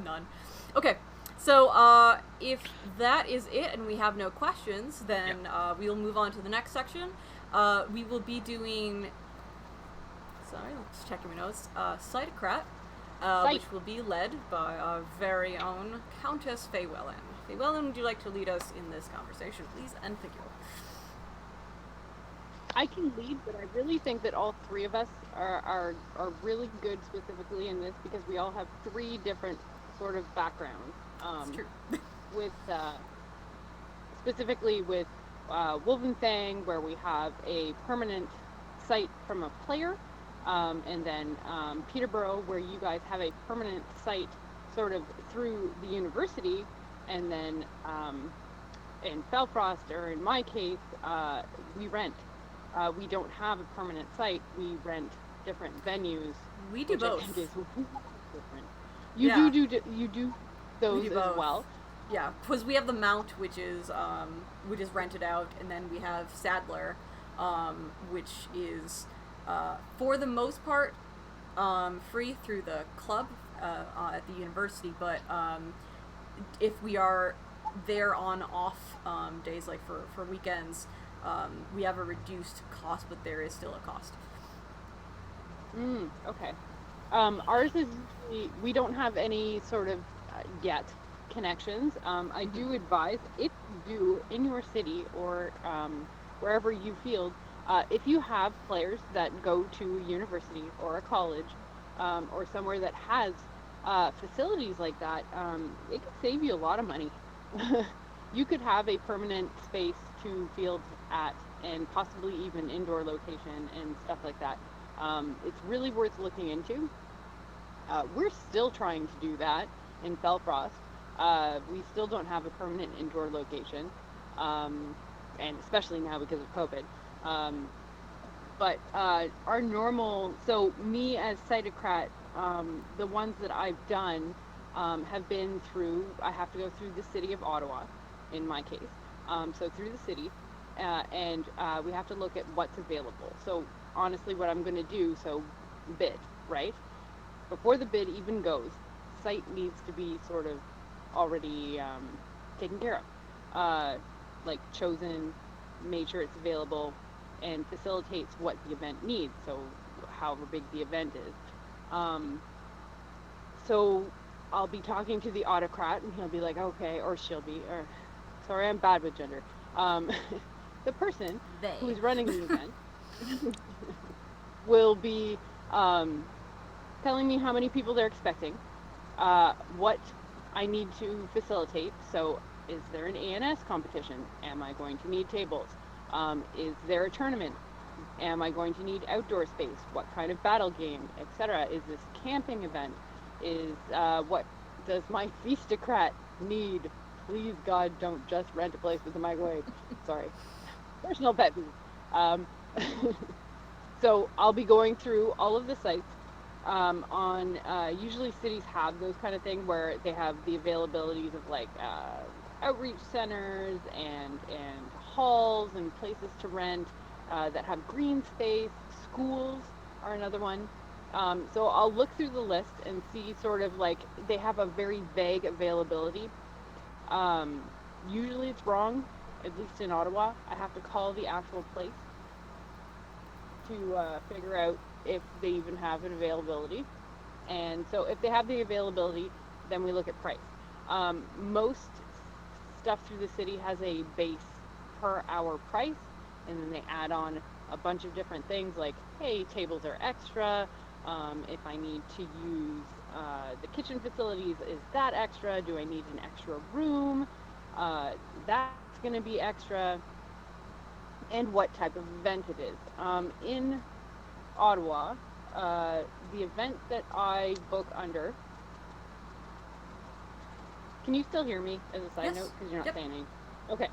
None. Okay, so if that is it and we have no questions, then we will move on to the next section. We will be doing... Sorry, let's check my notes. Crat, which will be led by our very own Countess Feywellen. Feywellen, would you like to lead us in this conversation, please? And thank you. I can lead, but I really think that all three of us are really good specifically in this because we all have three different sort of backgrounds. It's true. With specifically with Wolvenfang, where we have a permanent site from a player, and then Peterborough, where you guys have a permanent site sort of through the university, and then in Felfrost, or in my case, we rent. We don't have a permanent site. We rent different venues. We do both. I think is different. You do those we do as well. Yeah, because we have the Mount, which is rented out, and then we have Sadler, which is for the most part free through the club at the university. But if we are there on off days, like for weekends, we have a reduced cost, but there is still a cost. Okay. Ours is usually, we don't have any sort of yet connections. I do advise, if you do in your city or wherever you field, if you have players that go to university or a college or somewhere that has facilities like that, it could save you a lot of money. You could have a permanent space to field at, and possibly even indoor location and stuff like that. It's really worth looking into. We're still trying to do that in Felfrost. We still don't have a permanent indoor location, and especially now because of COVID. But our normal, so me as Crat, the ones that I've done have been through, I have to go through the city of Ottawa, in my case. So through the city, and we have to look at what's available. So honestly, what I'm going to do, so bid, right? Before the bid even goes, site needs to be sort of already taken care of, like chosen, made sure it's available, and facilitates what the event needs, so however big the event is. So I'll be talking to the autocrat, and he'll be like, okay, or she'll be, or sorry, I'm bad with gender. The person who's running the event will be telling me how many people they're expecting, what I need to facilitate. So is there an ANS competition? Am I going to need tables? Is there a tournament? Am I going to need outdoor space? What kind of battle game, etc.? Is this a camping event? Is what does my Feastocrat need? Please, God, don't just rent a place with a microwave. Sorry. Personal pet peeve. So I'll be going through all of the sites. Usually cities have those kind of thing where they have the availabilities of like outreach centers and halls and places to rent that have green space. Schools are another one. So I'll look through the list and see sort of like they have a very vague availability. Usually it's wrong, at least in Ottawa. I have to call the actual place to figure out if they even have an availability. And so if they have the availability, then we look at price. Most stuff through the city has a base per hour price, and then they add on a bunch of different things like, hey, tables are extra. If I need to use the kitchen facilities, is that extra? Do I need an extra room? That's going to be extra. And what type of event it is. In Ottawa, the event that I book under. Can you still hear me as a side note? Because you're not saying anything. Okay.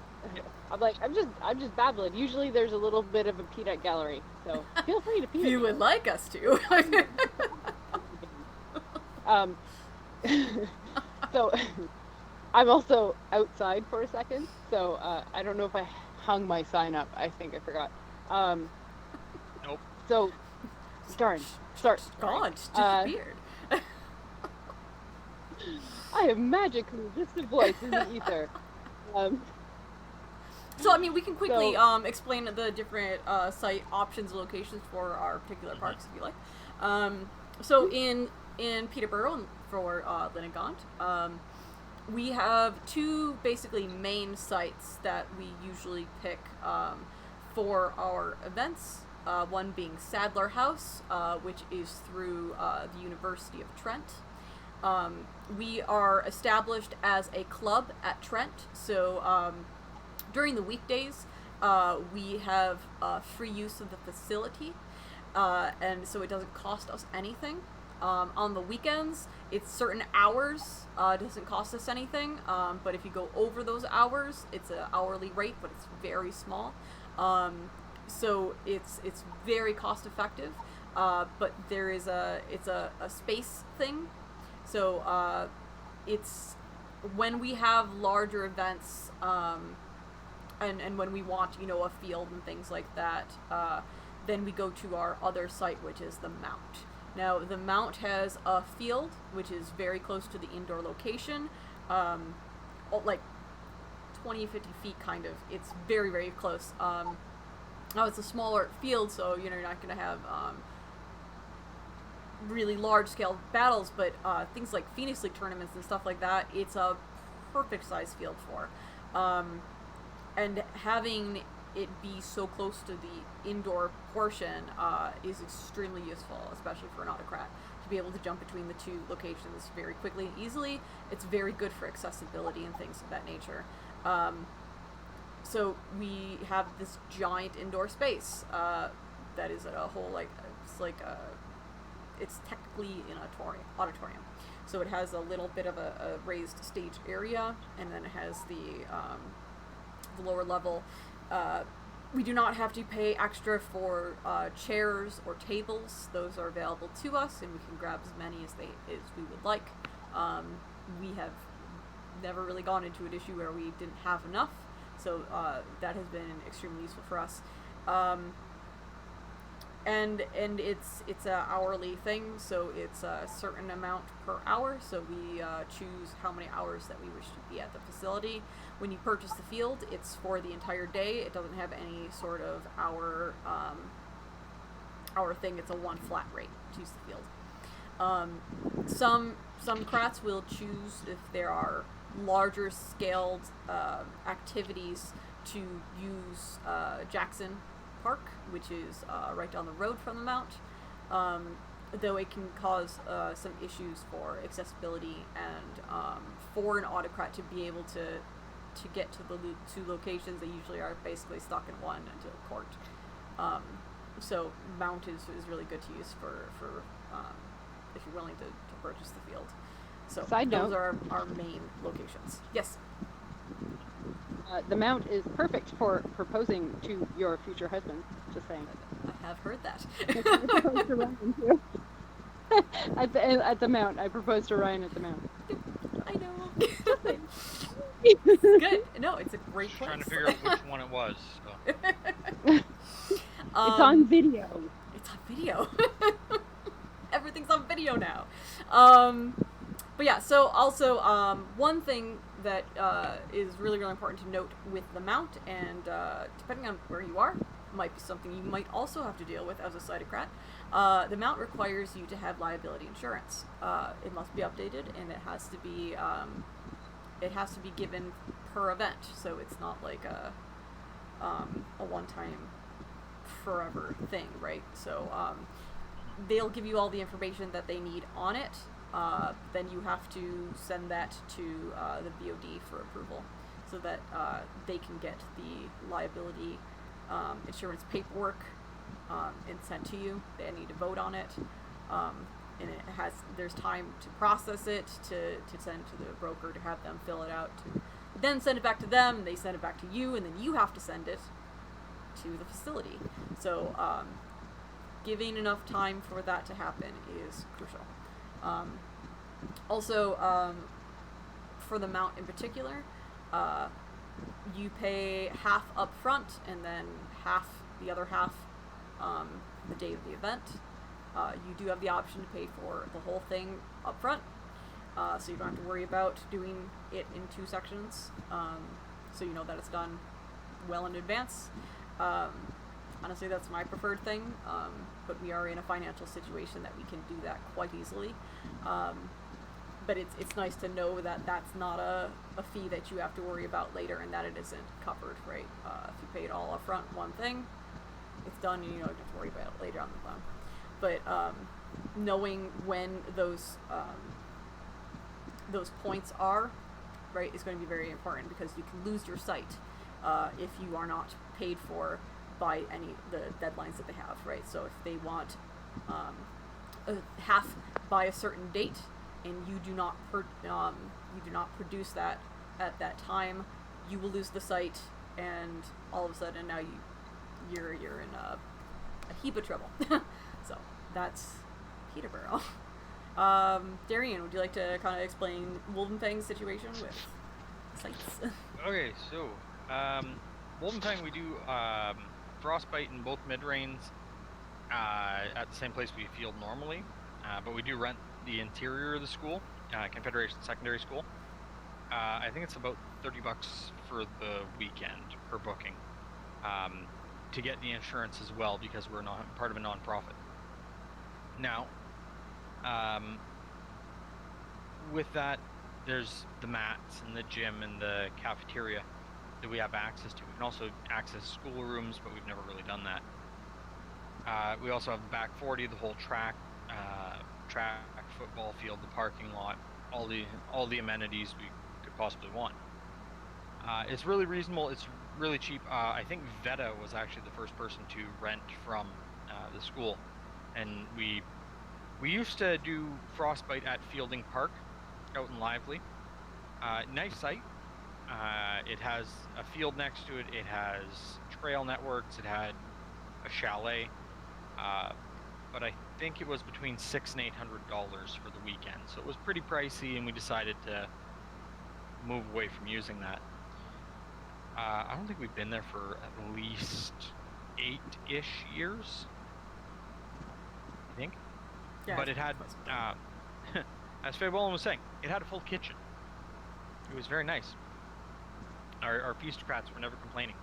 I'm just babbling. Usually there's a little bit of a peed at gallery, so feel free to pee. If you would like us to. So I'm also outside for a second, so I don't know if I hung my sign up. I think I forgot. Nope. So, darn. Sorry. God, disappeared. I have magically just a voice in the ether. So, I mean, we can quickly So- explain the different site options and locations for our particular parks, if you like. So, in Peterborough, for Linnegaunt, we have two basically main sites that we usually pick for our events. One being Sadler House, which is through the University of Trent. We are established as a club at Trent, so during the weekdays, we have free use of the facility, and so it doesn't cost us anything. On the weekends, it's certain hours, doesn't cost us anything, but if you go over those hours, it's an hourly rate, but it's very small. So it's very cost effective, but it's a space thing. So it's when we have larger events, and when we want, a field and things like that, then we go to our other site, which is the Mount. Now, the Mount has a field, which is very close to the indoor location, like 20, 50 feet, kind of. It's very, very close. Now, it's a smaller field, so, you're not going to have really large-scale battles, but things like Phoenix League tournaments and stuff like that, it's a perfect-sized field for. And having it be so close to the indoor portion is extremely useful, especially for an autocrat, to be able to jump between the two locations very quickly and easily. It's very good for accessibility and things of that nature. So we have this giant indoor space that is a whole, it's technically an auditorium. So it has a little bit of a raised stage area, and then it has the lower level. We do not have to pay extra for chairs or tables. Those are available to us, and we can grab as many as we would like. We have never really gone into an issue where we didn't have enough, so that has been extremely useful for us. And it's a hourly thing, so it's a certain amount per hour. So we choose how many hours that we wish to be at the facility. When you purchase the field, it's for the entire day. It doesn't have any sort of hour thing. It's a one flat rate to use the field. Some crats will choose, if there are larger scaled activities, to use Jackson Park, which is right down the road from the Mount, though it can cause some issues for accessibility and for an autocrat to be able to get to the two locations. They usually are basically stuck in one until court. So Mount is really good to use for if you're willing to purchase the field. So Side note. those are our main locations. Yes. The Mount is perfect for proposing to your future husband. Just saying. I have heard that. Proposed to Ryan, too. At the Mount, I proposed to Ryan at the Mount. I know. It's good. No, it's a great place. Trying to figure out which one it was. So. It's on video. It's on video. Everything's on video now. But yeah, so also one thing that is really, really important to note with the Mount, and depending on where you are, might be something you might also have to deal with as a sighted crat. The Mount requires you to have liability insurance. It must be updated, and it has to be given per event. So it's not like a one-time forever thing, right? So they'll give you all the information that they need on it. Then you have to send that to the BOD for approval, so that they can get the liability insurance paperwork and sent to you. They need to vote on it, and there's time to process it, to send to the broker, to have them fill it out, to then send it back to them, and they send it back to you, and then you have to send it to the facility. So giving enough time for that to happen is crucial. Also, for the Mount in particular, you pay half up front and then the other half the day of the event. You do have the option to pay for the whole thing up front. so you don't have to worry about doing it in 2 sections. So you know that it's done well in advance. Honestly, that's my preferred thing, but we are in a financial situation that we can do that quite easily. But it's nice to know that that's not a fee that you have to worry about later, and that it isn't covered, right? If you pay it all up front, one thing, it's done, and you don't have to worry about it later on the phone. But knowing when those points are, right, is going to be very important, because you can lose your site if you are not paid for by the deadlines that they have, right? So if they want half by a certain date, and you do not produce that at that time, you will lose the site, and all of a sudden now you're in a heap of trouble. So that's Peterborough. Darian, would you like to kind of explain Wolvenfang's situation with sites? Okay, so Wolvenfang, we do frostbite in both mid-range at the same place we field normally, but we do rent the interior of the school, Confederation Secondary School. I think it's about $30 for the weekend per booking, to get the insurance as well, because we're not part of a non-profit. Now, with that, there's the mats and the gym and the cafeteria that we have access to. We can also access schoolrooms, but we've never really done that. We also have the back 40, the whole track, football field, the parking lot, all the amenities we could possibly want. It's really reasonable. It's really cheap. I think Veta was actually the first person to rent from the school, and we used to do frostbite at Fielding Park out in Lively. Nice site. It has a field next to it. It has trail networks. It had a chalet. But I think it was between $600 and $800 for the weekend, so it was pretty pricey, and we decided to move away from using that. I don't think we've been there for at least 8-ish years, I think. Yeah, but it had, as Faye Wallen was saying, it had a full kitchen. It was very nice. Our feastocrats were never complaining,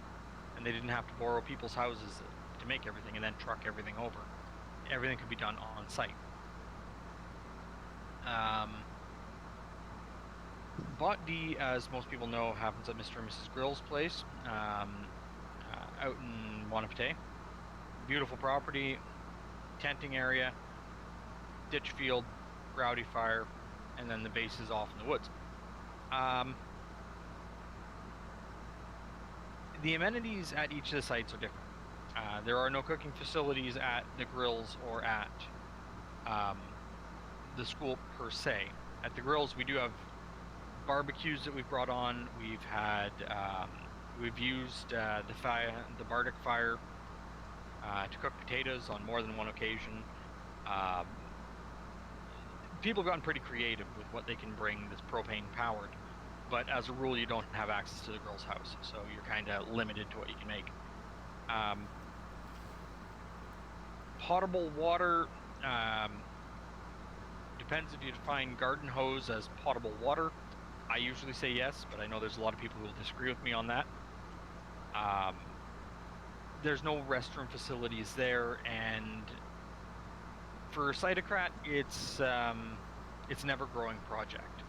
and they didn't have to borrow people's houses to make everything and then truck everything over. Everything could be done on site. Bot D, as most people know, happens at Mr. and Mrs. Grill's place, out in Wanapete. Beautiful property, tenting area, ditch field, rowdy fire, and then the base is off in the woods. The amenities at each of the sites are different. There are no cooking facilities at the grills or at the school per se. At the grills, we do have barbecues that we've brought on. We've had, we've used the Bardic fire to cook potatoes on more than one occasion. People have gotten pretty creative with what they can bring that's propane powered, but as a rule, you don't have access to the grill's house, so you're kind of limited to what you can make. Potable water, depends if you define garden hose as potable water. I usually say yes, but I know there's a lot of people who will disagree with me on that. There's no restroom facilities there, and for Cytocrat, it's an ever-growing project.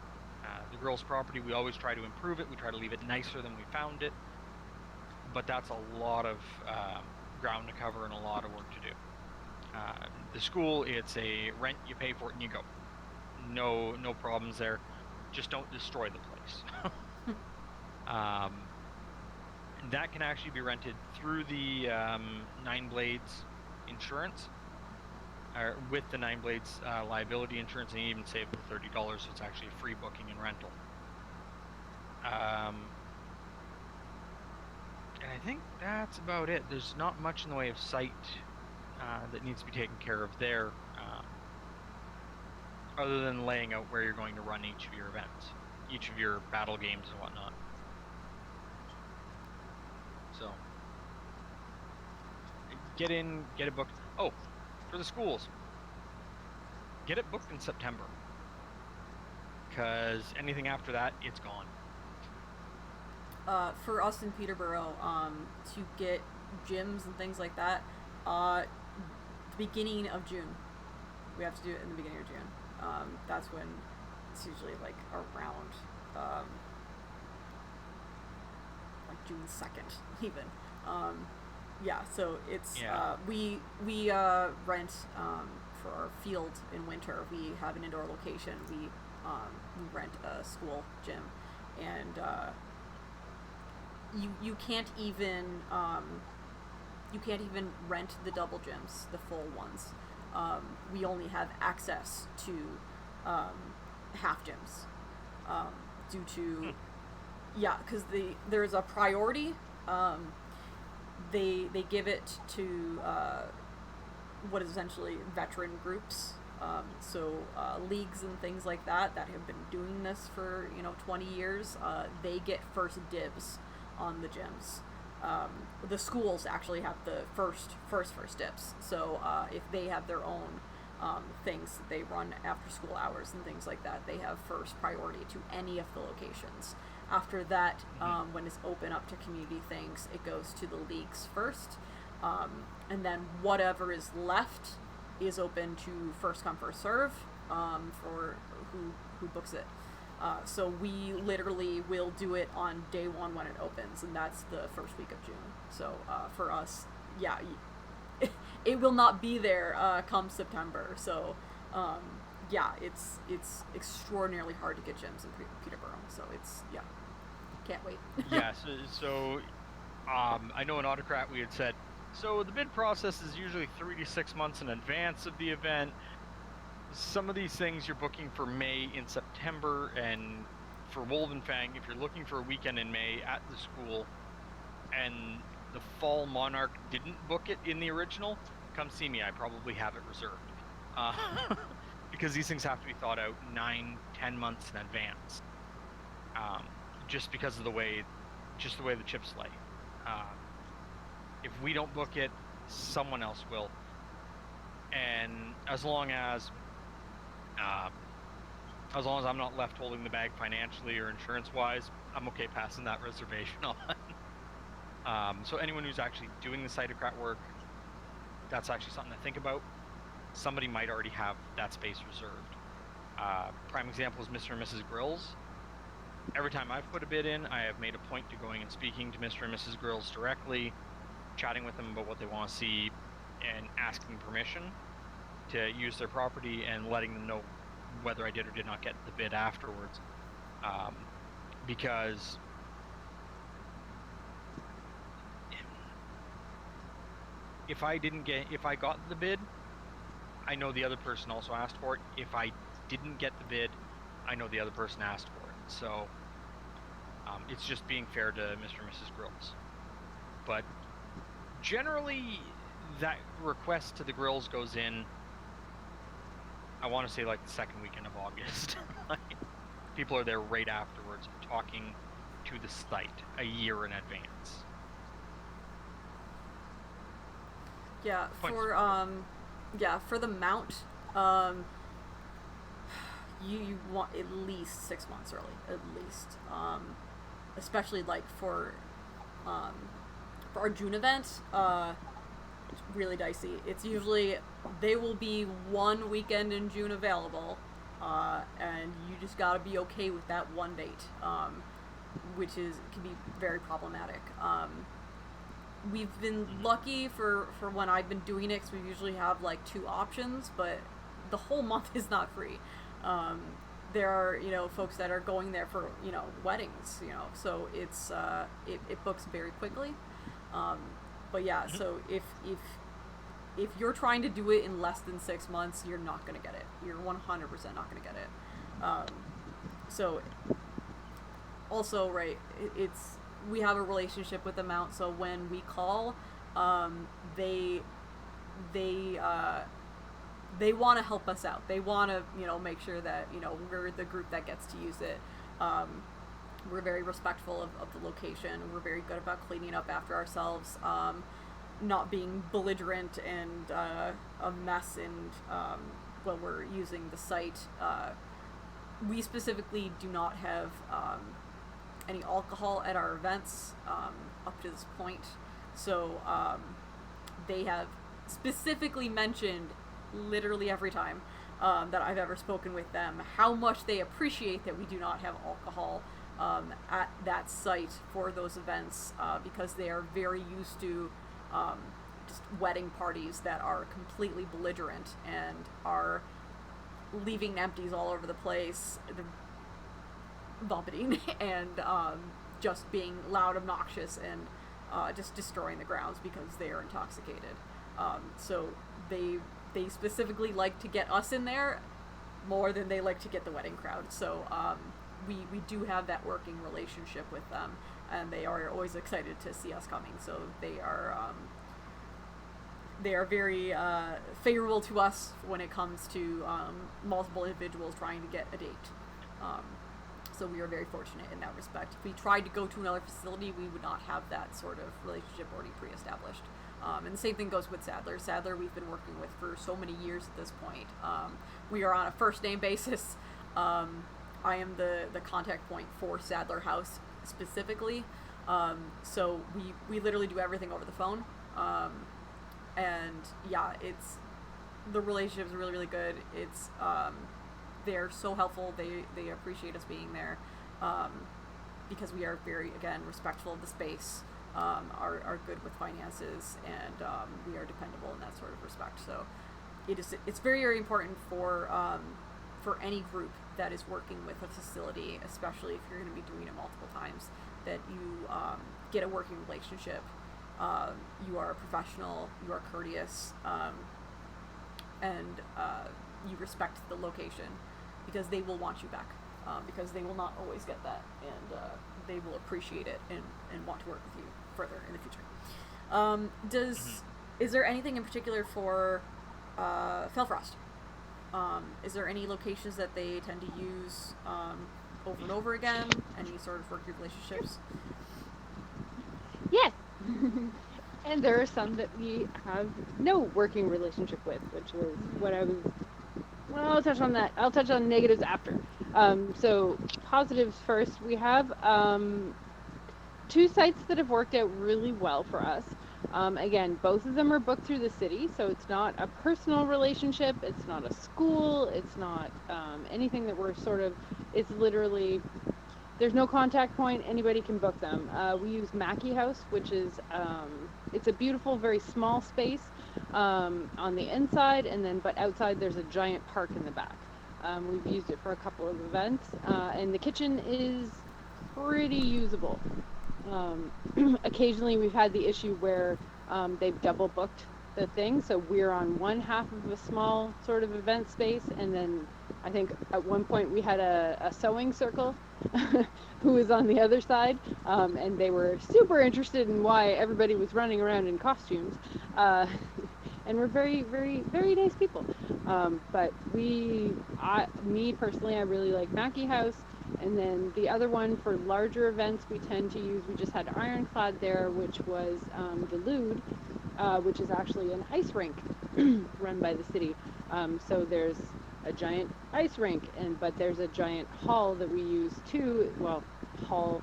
The girls' property, we always try to improve it. We try to leave it nicer than we found it, but that's a lot of ground to cover and a lot of work to do. The school, it's a rent, you pay for it, and you go. No problems there. Just don't destroy the place. That can actually be rented through the Nine Blades insurance, or with the Nine Blades liability insurance, and you even save the $30, so it's actually a free booking and rental. And I think that's about it. There's not much in the way of site that needs to be taken care of there, other than laying out where you're going to run each of your events, each of your battle games and whatnot. So, get it booked. Oh, for the schools, get it booked in September. because anything after that, it's gone. For us in Peterborough, to get gyms and things like that, the beginning of June. We have to do it in the beginning of June. That's when it's usually like around like June 2nd, even. Yeah, so it's we rent for our field in winter. We have an indoor location. We rent a school gym, and you can't even rent the double gyms, the full ones. We only have access to half gyms due to because there's a priority. They give it to what is essentially veteran groups. So leagues and things like that have been doing this for 20 years. They get first dibs on the gyms. The schools actually have the first dibs. So if they have their own things that they run after school hours and things like that, they have first priority to any of the locations. After that, when it's open up to community things, it goes to the leagues first, and then whatever is left is open to first come first serve for who books it. So we literally will do it on day one when it opens, and that's the first week of June. So for us, it will not be there come September. So it's extraordinarily hard to get gyms in Peterborough. So it's can't wait. So I know in Autocrat we had said, so the bid process is usually 3 to 6 months in advance of the event. Some of these things you're booking for May in September, and for Wolven Fang, if you're looking for a weekend in May at the school and the Fall Monarch didn't book it in the original, come see me. I probably have it reserved. Because these things have to be thought out 9-10 months in advance. Just because of the way the chips lay. If we don't book it, someone else will. And as long as I'm not left holding the bag financially or insurance-wise, I'm okay passing that reservation on. So anyone who's actually doing the Cytocrat work, that's actually something to think about. Somebody might already have that space reserved. Prime example is Mr. and Mrs. Grills. Every time I've put a bid in, I have made a point to going and speaking to Mr. and Mrs. Grills directly, chatting with them about what they want to see, and asking permission to use their property, and letting them know whether I did or did not get the bid afterwards. Because if I got the bid, I know the other person also asked for it. If I didn't get the bid, I know the other person asked for it. So it's just being fair to Mr. and Mrs. Grills. But generally, that request to the Grills goes in, I want to say like the second weekend of August. People are there right afterwards, talking to the site a year in advance. Yeah, for the mount, you want at least 6 months early, at least. Especially like for our June event, it's really dicey. It's usually, they will be one weekend in June available, and you just gotta be okay with that one date, which can be very problematic. We've been lucky for when I've been doing it, 'cause we usually have like 2 options, but the whole month is not free. There are, folks that are going there for, weddings, so it's, it books very quickly. But yeah, so if you're trying to do it in less than 6 months, you're not going to get it. You're 100% not going to get it. So also, right, we have a relationship with the Mount, so when we call, they want to help us out. They want to, make sure that, we're the group that gets to use it. We're very respectful of the location. We're very good about cleaning up after ourselves, not being belligerent and a mess. And when we're using the site, we specifically do not have any alcohol at our events up to this point. So they have specifically mentioned literally every time that I've ever spoken with them how much they appreciate that we do not have alcohol at that site for those events because they are very used to just wedding parties that are completely belligerent and are leaving empties all over the place, vomiting, and just being loud, obnoxious, and just destroying the grounds because they are intoxicated. So they specifically like to get us in there more than they like to get the wedding crowd. So we do have that working relationship with them, and they are always excited to see us coming. So they are very favorable to us when it comes to multiple individuals trying to get a date. So we are very fortunate in that respect. If we tried to go to another facility, we would not have that sort of relationship already pre-established. And the same thing goes with Sadler. Sadler we've been working with for so many years at this point. We are on a first name basis. I am the contact point for Sadler House specifically. So we literally do everything over the phone. And yeah, the relationship is really, really good. They're so helpful. They appreciate us being there, because we are very, again, respectful of the space, are good with finances, and we are dependable in that sort of respect. So it's very, very important for any group that is working with a facility, especially if you're going to be doing it multiple times, that you get a working relationship. You are a professional, you are courteous, and you respect the location, because they will want you back, because they will not always get that, and they will appreciate it and want to work with you further in the future. Is there anything in particular for Felfrost? Is there any locations that they tend to use over and over again? Any sort of working relationships? Yes. And there are some that we have no working relationship with, which was what I was. Well, I'll touch on that. I'll touch on negatives after. So positives first. We have 2 sites that have worked out really well for us. Again, both of them are booked through the city, so it's not a personal relationship. It's not a school. It's not anything that we're sort of. It's literally. There's no contact point. Anybody can book them. We use Mackey House, which is it's a beautiful, very small space on the inside, but outside there's a giant park in the back. We've used it for a couple of events, and the kitchen is pretty usable. Occasionally we've had the issue where they've double booked the thing, so we're on one half of a small sort of event space, and then I think at one point we had a sewing circle who was on the other side, and they were super interested in why everybody was running around in costumes, and we're very, very, very nice people. But me personally, I really like Mackey House. And then the other one for larger events we tend to use, we just had Ironclad there, which was the Lude, which is actually an ice rink run by the city. So there's a giant ice rink, but there's a giant hall that we use too. Well, hall,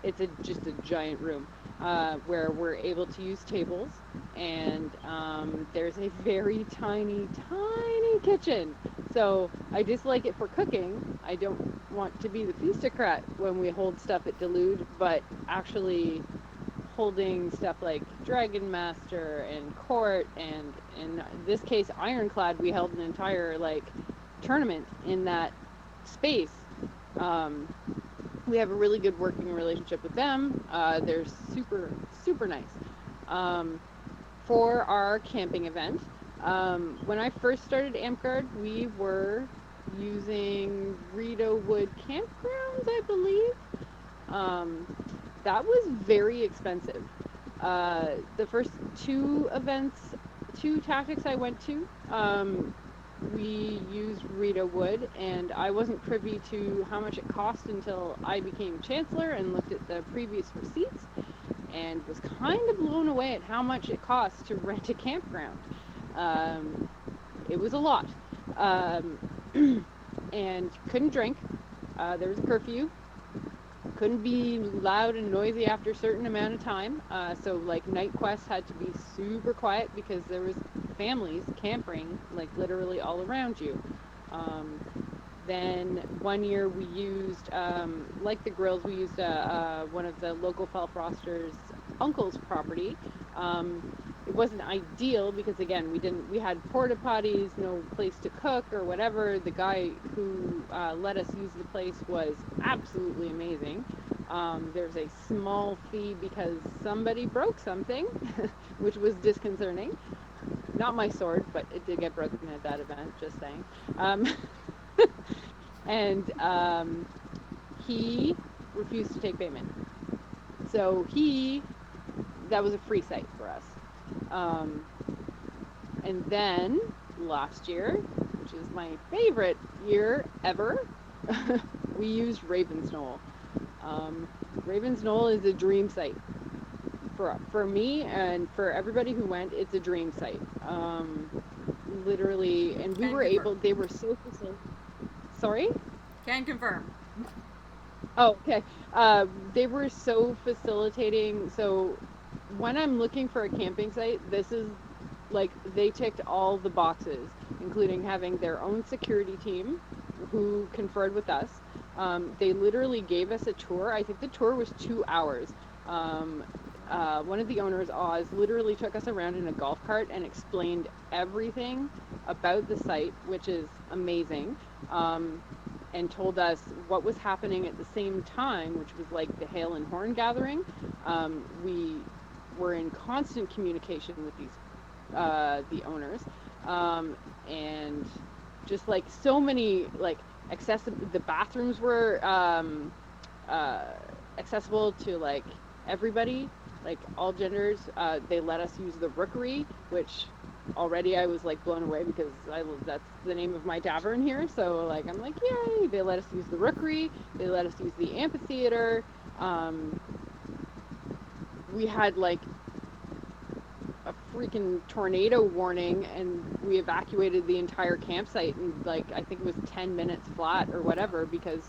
it's just a giant room where we're able to use tables, and there's a very tiny, tiny kitchen. So I just like it for cooking. I don't want to be the Feastocrat when we hold stuff at Delude, but actually holding stuff like Dragon Master and Court, and in this case Ironclad, we held an entire tournament in that space. We have a really good working relationship with them. They're super, super nice. For our camping event, when I first started Amtgard, we were using Rito Wood campgrounds, I believe. That was very expensive. The first 2 tactics I went to, we used Rito Wood, and I wasn't privy to how much it cost until I became Chancellor and looked at the previous receipts, and was kind of blown away at how much it costs to rent a campground. It was a lot. And couldn't drink, There was a curfew. Couldn't be loud and noisy after a certain amount of time. So like night quests had to be super quiet because there was families camping like literally all around you. Then one year we used, like the grills, we used one of the local Felfroster's uncle's property. It wasn't ideal because again we had porta potties, no place to cook or whatever. The guy who let us use the place was absolutely amazing. There's a small fee because somebody broke something, which was disconcerting. Not my sword, but it did get broken at that event, just saying. And he refused to take payment. So that was a free site for us. And then last year, which is my favorite year ever, we used Raven's Knoll. Raven's Knoll is a dream site. For me and for everybody who went, it's a dream site. Literally, and we were able, they were so facilitated. Sorry? Can confirm. Oh, okay. They were so facilitating. So when I'm looking for a camping site, this is like they ticked all the boxes, including having their own security team who conferred with us. They literally gave us a tour. I think the tour was 2 hours. One of the owners, Oz, literally took us around in a golf cart and explained everything about the site, which is amazing. And told us what was happening at the same time, which was like the Hail and Horn gathering. We were in constant communication with these the owners, and just like so many like accessible. The bathrooms were accessible to like everybody, like all genders. They let us use the rookery, which already I was like blown away because that's the name of my tavern here. So like I'm like, yay! They let us use the rookery. They let us use the amphitheater. We had like a freaking tornado warning, and we evacuated the entire campsite in like I think it was 10 minutes flat or whatever because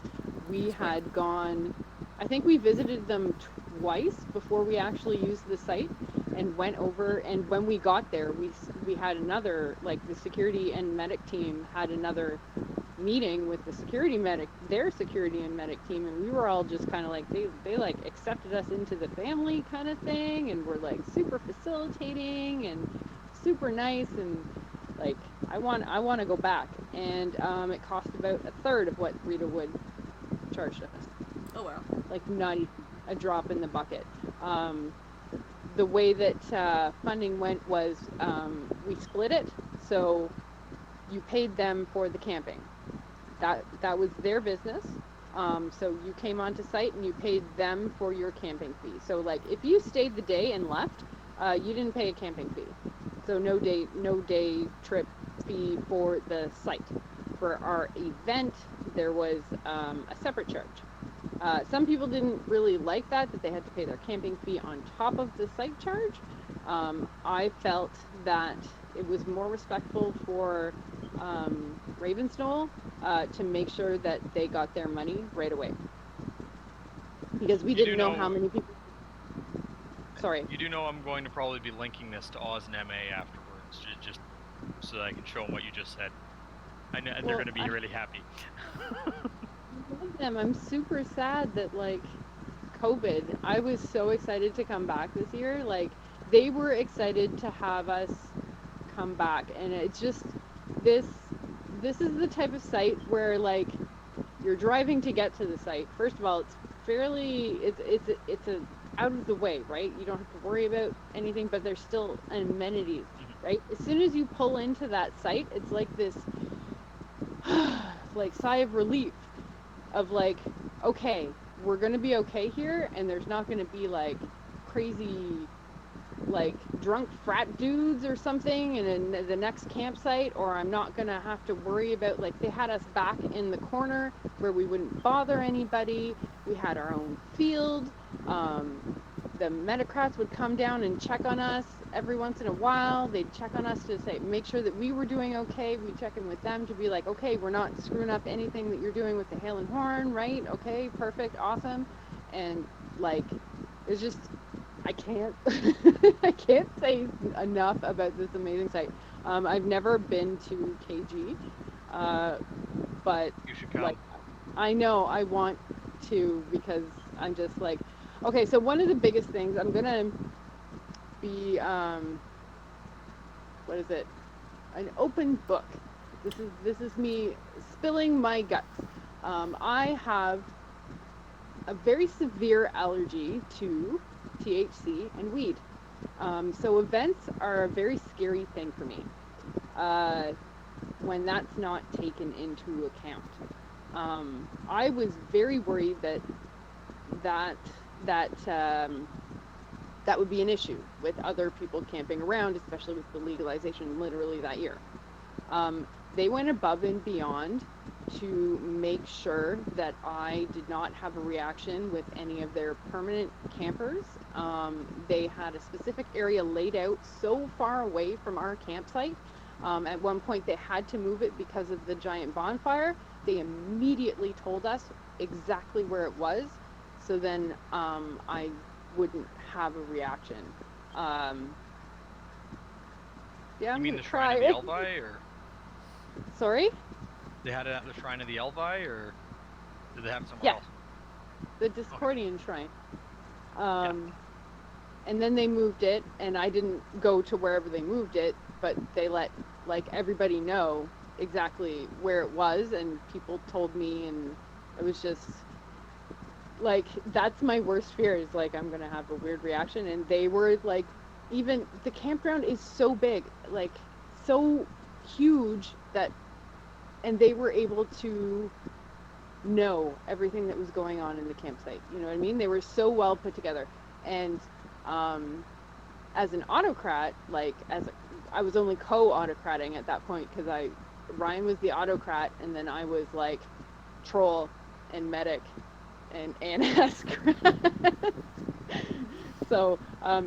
we had gone. I think we visited them twice before we actually used the site and went over, and when we got there we had another, like the security and medic team had another meeting with the security medic, their security and medic team, and we were all just kind of like they like accepted us into the family kind of thing, and were like super facilitating and super nice, and like I want to go back, and it cost about a third of what Rita Wood charged us. Oh wow. Like not even a drop in the bucket. The way that funding went was we split it, so you paid them for the camping. That was their business. So you came onto site and you paid them for your camping fee. So like if you stayed the day and left, you didn't pay a camping fee. So no day trip fee for the site. For our event, there was a separate charge. Some people didn't really like that they had to pay their camping fee on top of the site charge. I felt that it was more respectful for Raven's Knoll to make sure that they got their money right away. Because we didn't know how many people... Sorry. You do know I'm going to probably be linking this to Oz and MA afterwards, just so that I can show them what you just said. And they're going to be really happy. I love them. I'm super sad that like COVID. I was so excited to come back this year. Like they were excited to have us come back, and it's just this is the type of site where like you're driving to get to the site. First of all, it's fairly it's a out of the way, right? You don't have to worry about anything, but there's still amenities, right? As soon as you pull into that site, it's like this like sigh of relief of like, okay, we're gonna be okay here, and there's not gonna be like crazy like drunk frat dudes or something in the next campsite, or I'm not gonna have to worry about, like, they had us back in the corner where we wouldn't bother anybody. We had our own field. the Metacrats would come down and check on us every once in a while. They'd check on us to make sure that we were doing okay. We'd check in with them to be like, okay, we're not screwing up anything that you're doing with the Hail and Horn, right? Okay, perfect, awesome. And like, it's just, I can't, I can't say enough about this amazing site. I've never been to KG, but You should come. like, I know I want to, because I'm just like, okay, so one of the biggest things, I'm gonna be, what is it? An open book. This is me spilling my guts. I have a very severe allergy to THC and weed. So events are a very scary thing for me when that's not taken into account. I was very worried that would be an issue with other people camping around, especially with the legalization literally that year. They went above and beyond to make sure that I did not have a reaction with any of their permanent campers. They had a specific area laid out so far away from our campsite. At one point they had to move it because of the giant bonfire. They immediately told us exactly where it was, so then I wouldn't have a reaction. Yeah, You I'm mean gonna the try Shrine of it. the Elvi, or Sorry? they had it at the Shrine of the Elvi, or did they have it somewhere Yeah. else? The Discordian Shrine. And then they moved it, and I didn't go to wherever they moved it, but they let like everybody know exactly where it was, and people told me, and it was just like, that's my worst fear, is like I'm gonna have a weird reaction. And they were like, even the campground is so big, like so huge, that, and they were able to know everything that was going on in the campsite. You know what I mean? They were so well put together. And as an autocrat, like I was only co-autocrating at that point, because Ryan was the autocrat, and then I was like troll and medic and ANS crat. So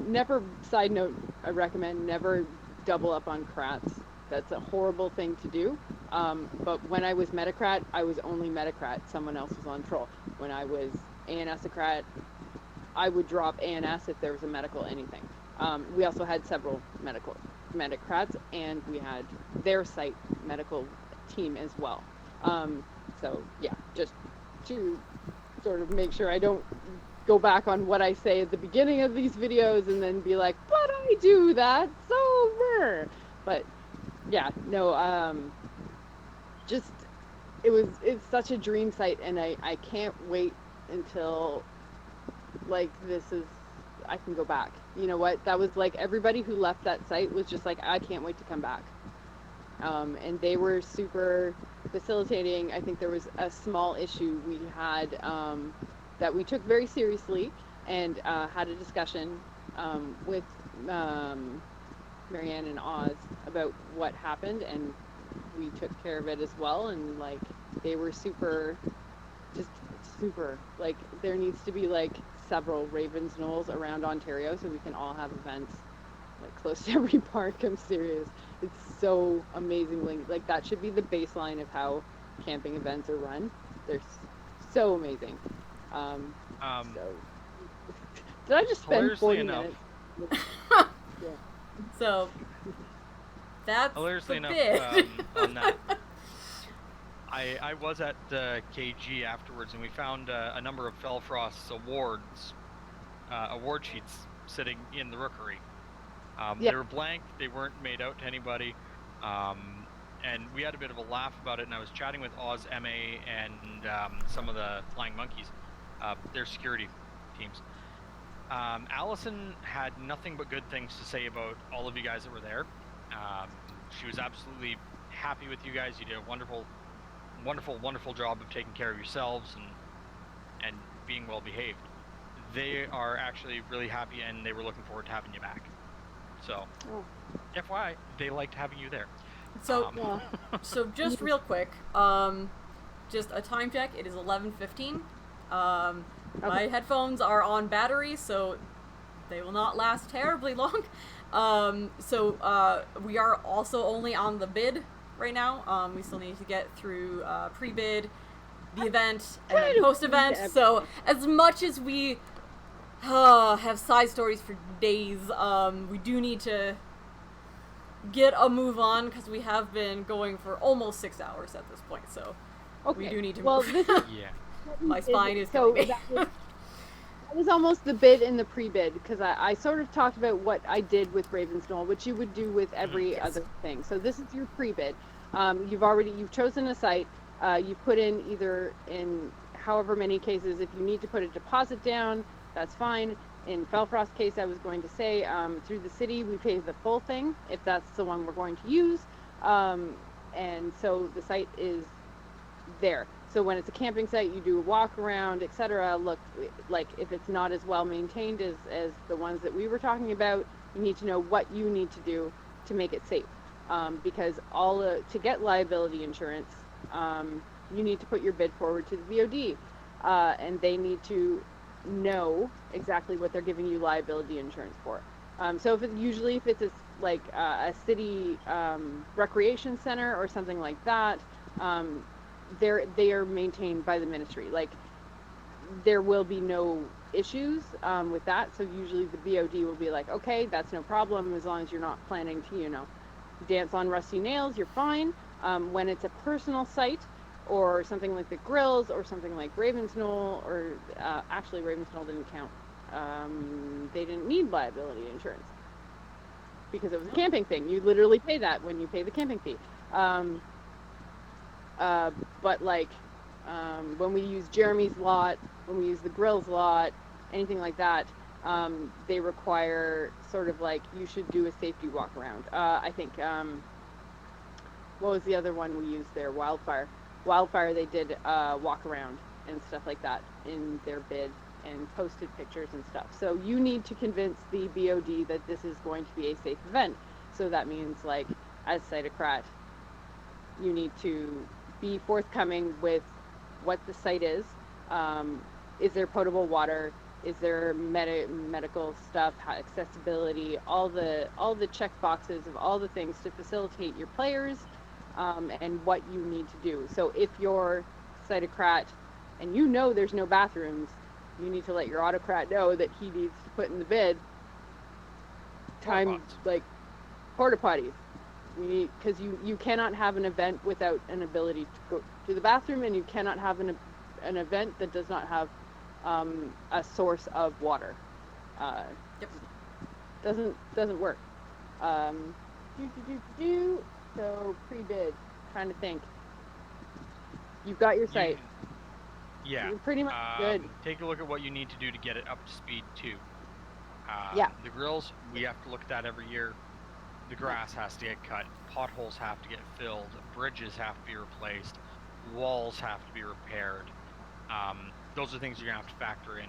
never, side note, I recommend never double up on crats. That's a horrible thing to do. But when I was Metacrat, I was only Metacrat. Someone else was on troll. When I was ANS-ocrat, I would drop ANS if there was a medical anything. We also had several Metacrats, and we had their site medical team as well. So yeah, just to sort of make sure I don't go back on what I say at the beginning of these videos and then be like, but I do that, so rare. But yeah, no, just, it's such a dream site, and I can't wait until like I can go back. You know what? That was like, everybody who left that site was just like, I can't wait to come back. And they were super facilitating. I think there was a small issue we had that we took very seriously, and had a discussion with Marianne and Oz about what happened, and we took care of it as well. And like, they were super, like, there needs to be like several Ravens Knolls around Ontario so we can all have events like close to every park. I'm serious. It's so amazingly, like, that should be the baseline of how camping events are run. They're so amazing. So did I just spend 40 minutes? Yeah. So that's Hilariously the enough, bid. on that, I was at KG afterwards, and we found a number of Fellfrost's award sheets sitting in the rookery. Yeah. They were blank, they weren't made out to anybody, and we had a bit of a laugh about it, and I was chatting with Oz, MA, and some of the Flying Monkeys, their security teams. Allison had nothing but good things to say about all of you guys that were there. She was absolutely happy with you guys. You did a wonderful, wonderful, wonderful job of taking care of yourselves and being well behaved. They are actually really happy, and they were looking forward to having you back. So, FYI, they liked having you there. So, so just real quick, just a time check. It is 11:15. My headphones are on battery, so they will not last terribly long. So we are also only on the bid right now. We still need to get through pre-bid, the event, and then post-event. So as much as we have side stories for days, we do need to get a move on because we have been going for almost 6 hours at this point. So we do need to move. This is, Yeah. My spine is killing me. That was almost the bid and the pre-bid, because I sort of talked about what I did with Ravensknoll, which you would do with every other thing. So this is your pre-bid. You've chosen a site. You've put in either, in however many cases, if you need to put a deposit down, that's fine. In Felfrost's case, I was going to say, through the city, we pay the full thing, if that's the one we're going to use. And so the site is there. So when it's a camping site, you do a walk around, etc. Look, like if it's not as well maintained as the ones that we were talking about, you need to know what you need to do to make it safe. Because to get liability insurance, you need to put your bid forward to the VOD, and they need to know exactly what they're giving you liability insurance for. So if it's a city recreation center or something like that, they are maintained by the ministry. Like, there will be no issues with that. So usually the BOD will be like, okay, that's no problem, as long as you're not planning to, dance on rusty nails, you're fine. When it's a personal site, or something like the grills, or something like Ravensknoll, or actually Ravensknoll didn't count. They didn't need liability insurance because it was a camping thing. You literally pay that when you pay the camping fee. But like when we use Jeremy's lot, when we use the grills lot, anything like that, they require sort of like, you should do a safety walk around. I think, what was the other one we used there? Wildfire, they did walk around and stuff like that in their bid and posted pictures and stuff. So you need to convince the BOD that this is going to be a safe event. So that means, like, as Site of Crat, you need to be forthcoming with what the site is. Is there potable water? Is there medical stuff, accessibility, all the check boxes of all the things to facilitate your players, and what you need to do. So if you're Site of Crat and there's no bathrooms, you need to let your autocrat know that he needs to put in the bid like porta potties. Because you cannot have an event without an ability to go to the bathroom, and you cannot have an event that does not have a source of water. Yep. Doesn't work. So pre-bid, trying to think. You've got your site. Yeah. You're pretty much good. Take a look at what you need to do to get it up to speed too. Yeah. The grills, we have to look at that every year. The grass has to get cut. Potholes have to get filled. Bridges have to be replaced. Walls have to be repaired. Those are things you're gonna have to factor in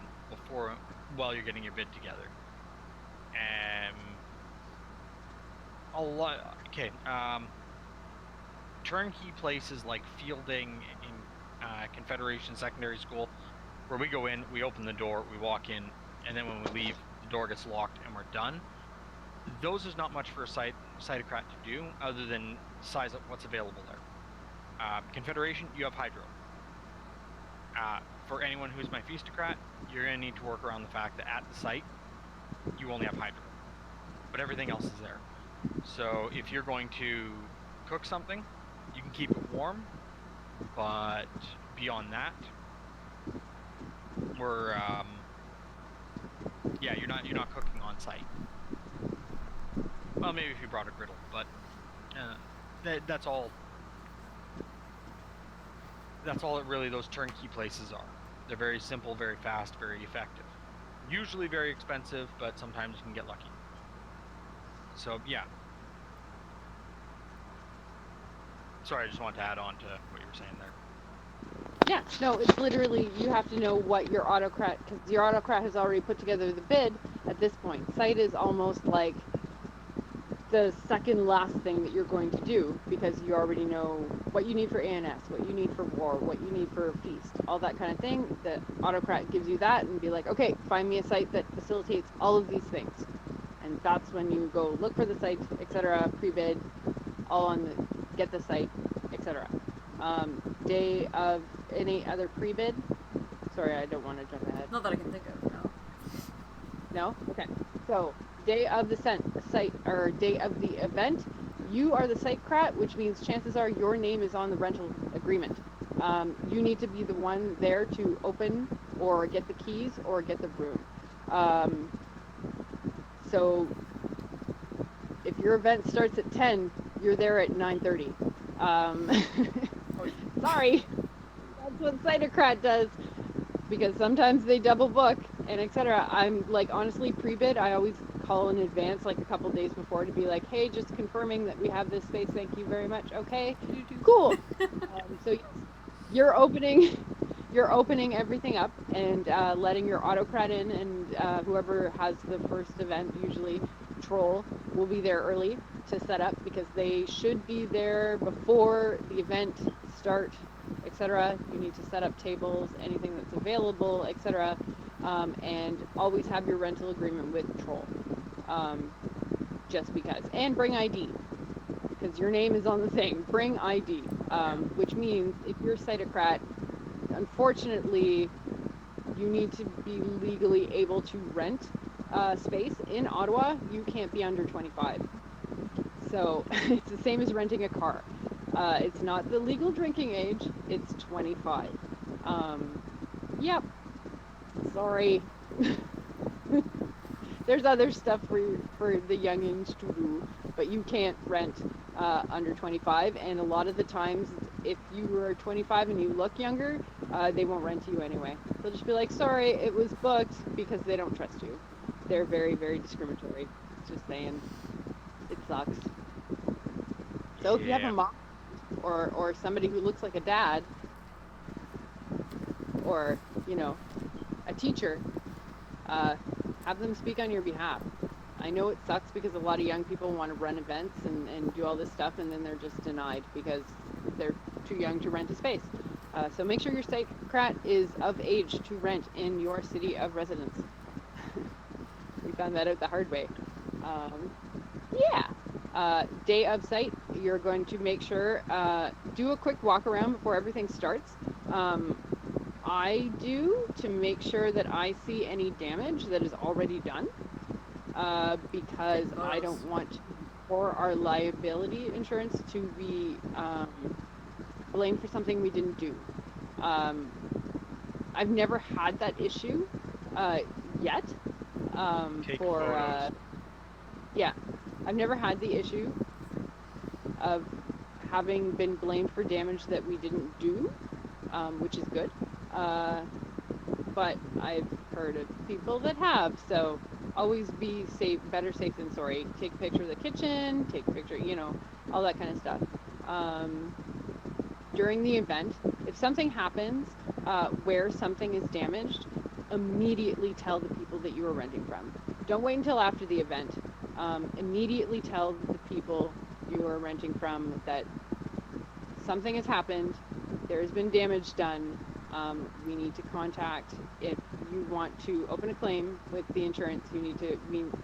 while you're getting your bid together. Turnkey places like fielding in Confederation Secondary School, where we go in, we open the door, we walk in, and then when we leave, the door gets locked and we're done. Those is not much for a site of Crat to do, other than size up what's available there. Confederation, you have hydro. For anyone who's my Feastocrat, you're going to need to work around the fact that at the site, you only have hydro. But everything else is there. So if you're going to cook something, you can keep it warm, but beyond that, you're not cooking on site. Well, maybe if you brought a griddle, but that's all. That's all those turnkey places are. They're very simple, very fast, very effective. Usually very expensive, but sometimes you can get lucky. So yeah. Sorry, I just wanted to add on to what you were saying there. Yeah, no, it's literally, you have to know what your autocrat, because your autocrat has already put together the bid at this point. Site is almost like the second last thing that you're going to do, because you already know what you need for ANS, what you need for war, what you need for feast, all that kind of thing. The autocrat gives you that and be like, okay, find me a site that facilitates all of these things. And that's when you go look for the site, etc., pre-bid, all on the, get the site, etc. Day of any other pre-bid? Sorry, I don't want to jump ahead. Not that I can think of, no. No? Okay. So, day of the site, or day of the event, you are the site crat, which means chances are your name is on the rental agreement. You need to be the one there to open or get the keys or get the room. So, if your event starts at 10, you're there at 9:30. Sorry, that's what Cytocrat does, because sometimes they double book and etc. I'm like, honestly, pre-bid, I always call in advance, like a couple days before, to be like, hey, just confirming that we have this space, thank you very much. Okay, cool. So yes, you're opening everything up and letting your autocrat in, and whoever has the first event, usually Troll, will be there early to set up, because they should be there before the event start, etc. You need to set up tables, anything that's available, etc. And always have your rental agreement with Troll, just because. And bring ID, because your name is on the thing. Bring ID, which means if you're Cytocrat, unfortunately, you need to be legally able to rent space. In Ottawa, you can't be under 25. So it's the same as renting a car. It's not the legal drinking age, it's 25. Yep. Sorry. There's other stuff for the youngins to do, but you can't rent under 25, and a lot of the times, if you are 25 and you look younger, they won't rent to you anyway. They'll just be like, sorry, it was booked, because they don't trust you. They're very, very discriminatory. Just saying. It sucks. So if you have a mom or somebody who looks like a dad, or, you know, a teacher, have them speak on your behalf. I know it sucks, because a lot of young people want to run events and do all this stuff, and then they're just denied because they're too young to rent a space. So make sure your site crat is of age to rent in your city of residence. We found that out the hard way. Day of site, you're going to make sure, do a quick walk around before everything starts. I do, to make sure that I see any damage that is already done, because I don't want for our liability insurance to be blamed for something we didn't do. I've never had that issue yet. I've never had the issue of having been blamed for damage that we didn't do, which is good. But I've heard of people that have, so always be safe, better safe than sorry. Take a picture of the kitchen, take a picture, you know, all that kind of stuff. During the event, if something happens where something is damaged, immediately tell the people that you are renting from. Don't wait until after the event. Immediately tell the people you are renting from that something has happened, there has been damage done. We need to contact, if you want to open a claim with the insurance, you need to,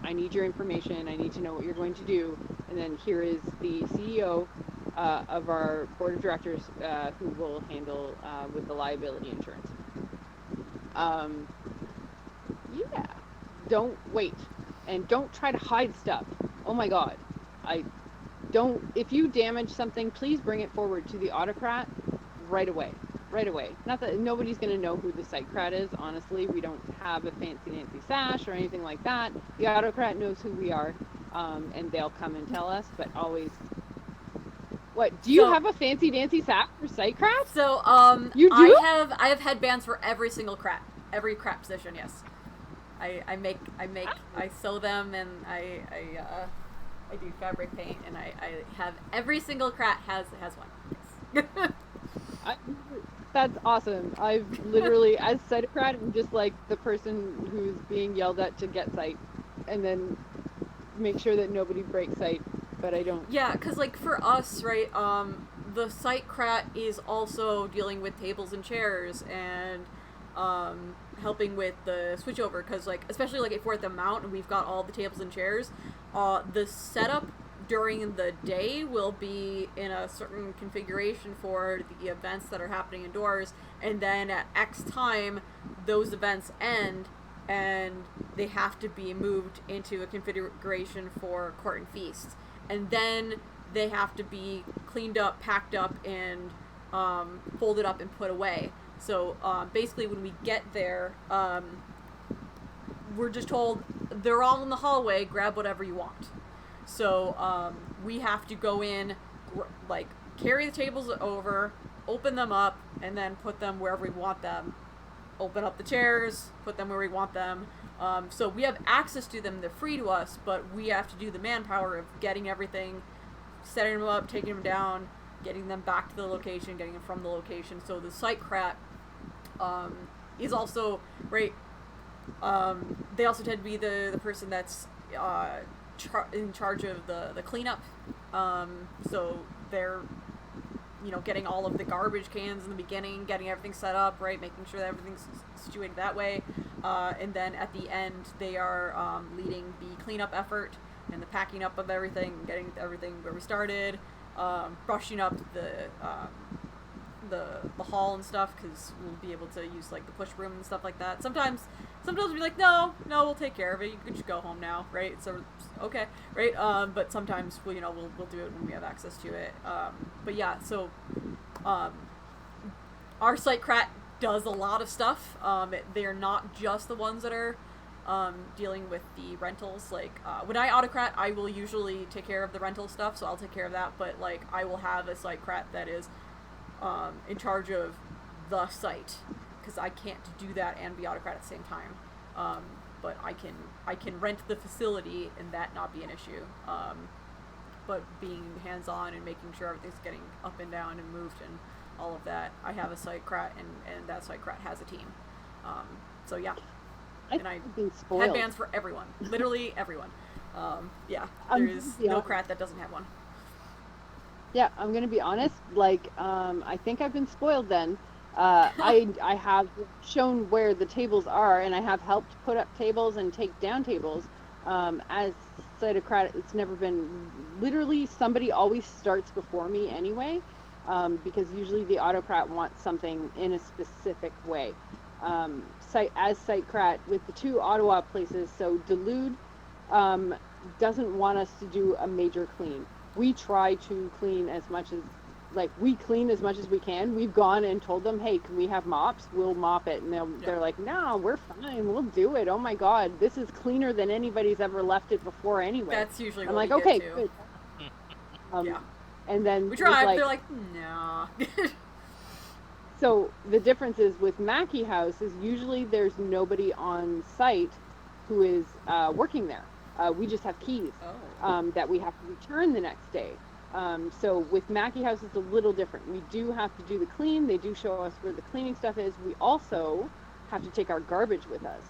I need your information, I need to know what you're going to do, and then here is the CEO of our board of directors who will handle with the liability insurance. Don't wait, and don't try to hide stuff. Oh my god. If you damage something, please bring it forward to the autocrat right away. Not that nobody's going to know who the site crat is, honestly. We don't have a fancy Nancy sash or anything like that. The autocrat knows who we are, and they'll come and tell us, but always... What, do you have a fancy Nancy sash for site crat? So, you do? I have headbands for every single crat. Every crat position, yes. I sew them, and I do fabric paint, and I have every single crat has one. Yes. That's awesome. I've literally, as Cytocrat, I'm just like the person who's being yelled at to get site, and then make sure that nobody breaks site, but I don't. Yeah, because, like, for us, right, the site Crat is also dealing with tables and chairs and helping with the switchover, because, like, especially, like, if we're at the mount and we've got all the tables and chairs, the setup during the day will be in a certain configuration for the events that are happening indoors, and then at X time, those events end, and they have to be moved into a configuration for court and feast. And then they have to be cleaned up, packed up, and folded up and put away. So basically when we get there, we're just told, they're all in the hallway, grab whatever you want. So we have to go in, like, carry the tables over, open them up, and then put them wherever we want them. Open up the chairs, put them where we want them. So we have access to them, they're free to us, but we have to do the manpower of getting everything, setting them up, taking them down, getting them back to the location, getting them from the location. So the site Crat is also, right, they also tend to be the person that's in charge of the cleanup. So they're, you know, getting all of the garbage cans in the beginning, getting everything set up, right, making sure that everything's situated that way. And then at the end, they are leading the cleanup effort and the packing up of everything, getting everything where we started, brushing up the hall and stuff, because we'll be able to use, like, the push broom and stuff like that. Sometimes we'll be like, no, we'll take care of it. You can just go home now, right? So, okay, right? But sometimes we'll do it when we have access to it. But yeah, so our site Crat does a lot of stuff. They're not just the ones that are dealing with the rentals. Like, when I autocrat, I will usually take care of the rental stuff, so I'll take care of that. But, like, I will have a site Crat that is in charge of the site, because I can't do that and be autocrat at the same time. But I can rent the facility and that not be an issue. But being hands-on and making sure everything's getting up and down and moved and all of that, I have a site Crat, and that site Crat has a team. So yeah. And I headbands for everyone, literally everyone. Yeah, there's no Crat that doesn't have one. Yeah, I'm gonna be honest. Like, I think I've been spoiled. Then, I have shown where the tables are, and I have helped put up tables and take down tables. As Cytocrat, it's never been literally somebody always starts before me anyway, because usually the autocrat wants something in a specific way. As Cytocrat with the two Ottawa places, so Dulude doesn't want us to do a major clean. We try to clean as much as, like, we clean as much as we can. We've gone and told them, hey, can we have mops? We'll mop it. And they're like, no, we're fine. We'll do it. Oh my God, this is cleaner than anybody's ever left it before anyway. That's usually I'm what like, we okay, get to. Good. Yeah. And then we try, like, they're like, no. So the difference is with Mackey House is usually there's nobody on site who is working there. We just have keys that we have to return the next day. So with Mackey House, it's a little different. We do have to do the clean. They do show us where the cleaning stuff is. We also have to take our garbage with us.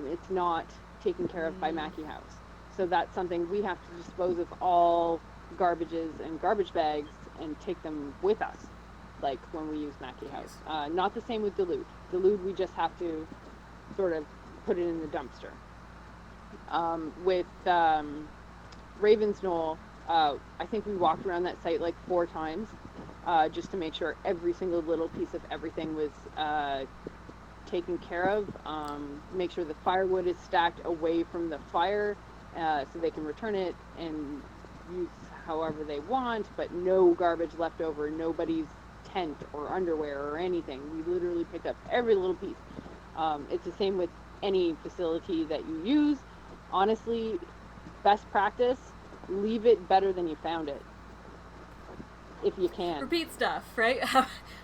It's not taken care of by Mackey House. So that's something we have to dispose of all garbages and garbage bags and take them with us, like when we use Mackey House. Not the same with Duluth. Duluth, we just have to sort of put it in the dumpster. With Ravens Knoll, I think we walked around that site like 4 times just to make sure every single little piece of everything was taken care of. Make sure the firewood is stacked away from the fire so they can return it and use however they want, but no garbage left over, nobody's tent or underwear or anything. We literally picked up every little piece. It's the same with any facility that you use. Honestly, best practice, leave it better than you found it, if you can. Repeat stuff, right?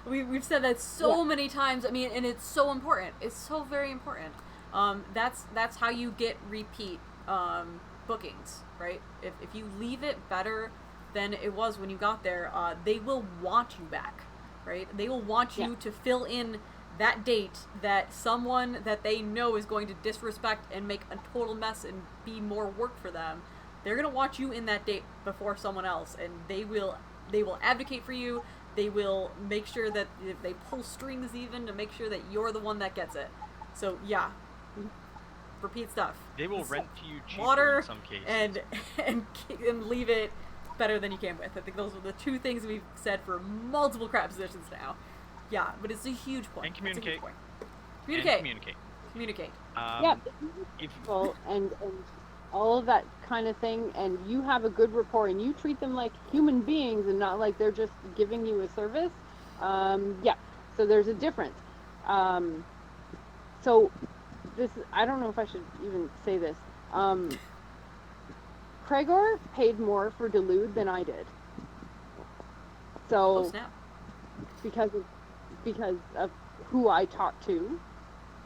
We've said that so many times. I mean, and it's so important. It's so very important. That's how you get repeat bookings, right? If you leave it better than it was when you got there, they will want you back, right? They will want you to fill in that date that someone that they know is going to disrespect and make a total mess and be more work for them they're gonna watch you in that date before someone else, and they will advocate for you. They will make sure that they pull strings even to make sure that you're the one that gets it. So yeah, repeat stuff. They will rent to you cheaper water in some cases. and leave it better than you came with. I think those are the two things we've said for multiple crap positions now. Yeah, but it's a huge point. And communicate. It's a huge point. Communicate. And communicate. Communicate. Yeah, well, and all of that kind of thing, and you have a good rapport, and you treat them like human beings and not like they're just giving you a service. Yeah, so there's a difference. So this, I don't know if I should even say this. Cragor paid more for Dulude than I did. So Oh snap. because of who I talked to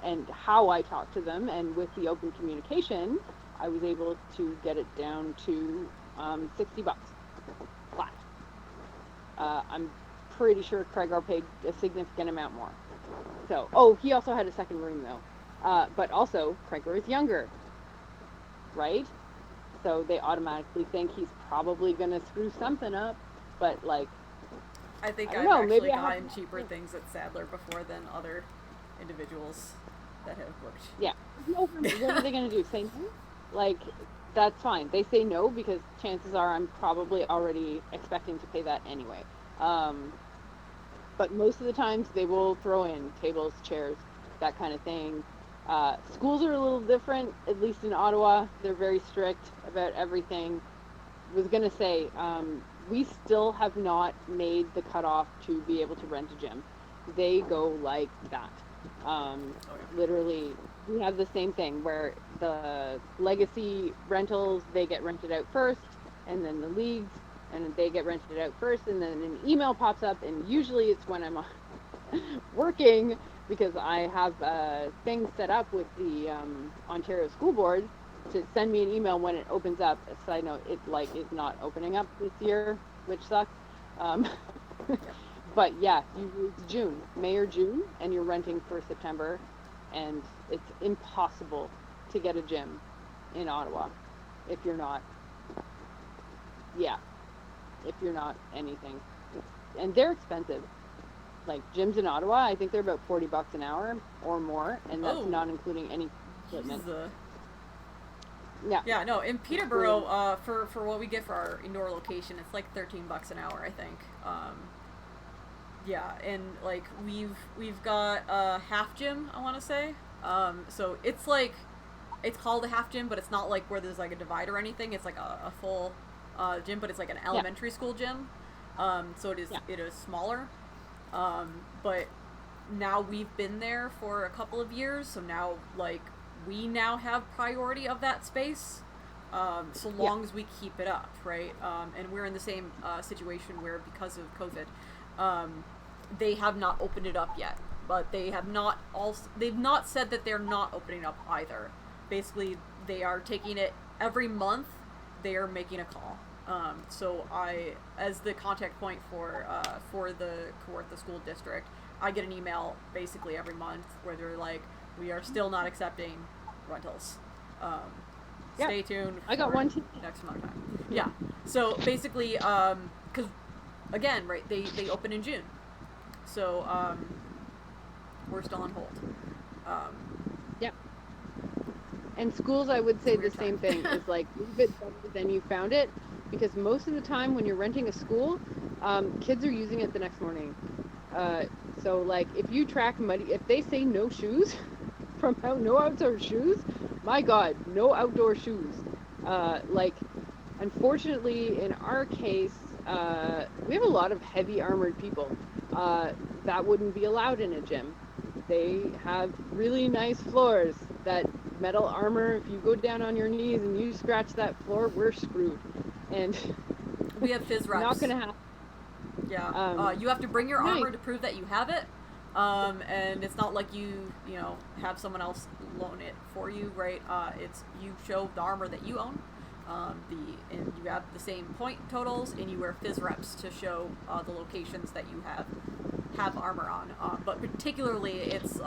and how I talked to them, and with the open communication, I was able to get it down to $60 flat. I'm pretty sure Craigar paid a significant amount more. So, oh, he also had a second room though. But also, Craigar is younger, right? So they automatically think he's probably going to screw something up, but like, I think I don't I've know, actually maybe I gotten have- cheaper things at Sadler before than other individuals that have booked. yeah, no, what are they going to do? Say no? Like, that's fine. They say no because chances are I'm probably already expecting to pay that anyway. But most of the times they will throw in tables, chairs, that kind of thing. Schools are a little different, at least in Ottawa. They're very strict about everything. Was going to say, we still have not made the cutoff to be able to rent a gym. They go like that. Literally, we have the same thing where the legacy rentals, they get rented out first, and then the leagues, and they get rented out first, and then an email pops up, and usually it's when I'm working, because I have things set up with the Ontario School Board to send me an email when it opens up. A side note, it like is not opening up this year, which sucks. But yeah, usually it's June, May or June, and you're renting for September, and it's impossible to get a gym in Ottawa if you're not, if you're not anything. And they're expensive. Like gyms in Ottawa, I think they're about $40 an hour or more, and that's not including any equipment. Yeah, no, in Peterborough, for what we get for our indoor location, it's like $13 an hour, I think. Yeah, and like we've got a half gym, I want to say. So it's like, it's called a half gym, but it's not like where there's like a divide or anything. It's like a full gym, but it's like an elementary school gym. So it is smaller. But now we've been there for a couple of years, so now like we now have priority of that space, so long as we keep it up, right? And we're in the same situation where, because of COVID, they have not opened it up yet, but they've not said that they're not opening up either. Basically, they are taking it every month. They are making a call. So I, as the contact point for the Kawartha School District, I get an email basically every month where they're like, we are still not accepting rentals. Stay tuned. I got one next amount of time. Yeah. So basically, because again, right, they open in June, so we're still on hold. And schools, I would say the same thing, is like, leave it better than you found it, because most of the time when you're renting a school, kids are using it the next morning. So like, if you track if they say no shoes, no outdoor shoes, my God, no outdoor shoes. Like, unfortunately, in our case, we have a lot of heavy armored people. That wouldn't be allowed in a gym. They have really nice floors. That metal armor, if you go down on your knees and you scratch that floor, we're screwed. And we have phys reps. Not gonna happen. Yeah. You have to bring your armor to prove that you have it. And it's not like you have someone else loan it for you, right? It's, you show the armor that you own, and you have the same point totals, and you wear phys reps to show the locations that you have. have armor on, but particularly it's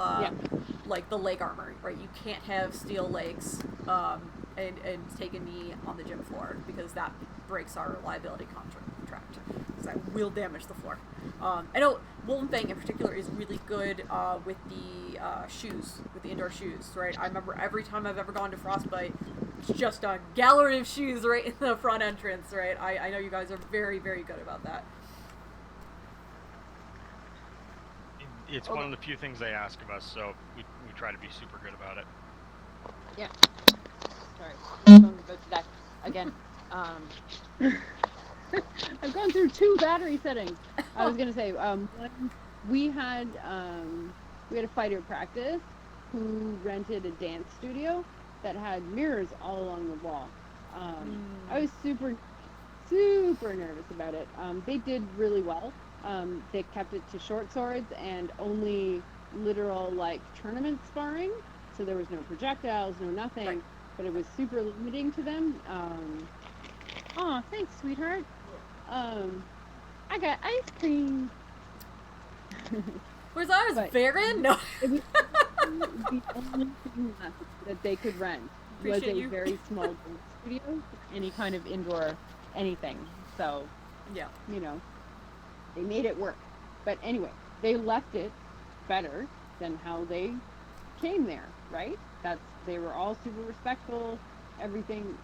like the leg armor, right? You can't have steel legs and take a knee on the gym floor because that breaks our liability contract. So that will damage the floor. I know Wolfenfang in particular is really good with the shoes, with the indoor shoes, right? I remember every time I've ever gone to Frostbite, it's just a gallery of shoes right in the front entrance, right? I know you guys are very, very good about that. It's one of the few things they ask of us, so we try to be super good about it. Yeah. Sorry, I'm going to go to that again. I've gone through 2 battery settings. I was gonna say, one, we had a fighter practice who rented a dance studio that had mirrors all along the wall. I was super nervous about it. They did really well. They kept it to short swords and only literal like tournament sparring, so there was no projectiles, no nothing. Right. But it was super limiting to them. Aw, thanks, sweetheart. I got ice cream. Whereas I was Baron? No. It was the only thing left that they could rent was a very small dance studio, any kind of indoor anything. So, yeah, you know, they made it work. But anyway, they left it better than how they came there, right? They were all super respectful, everything.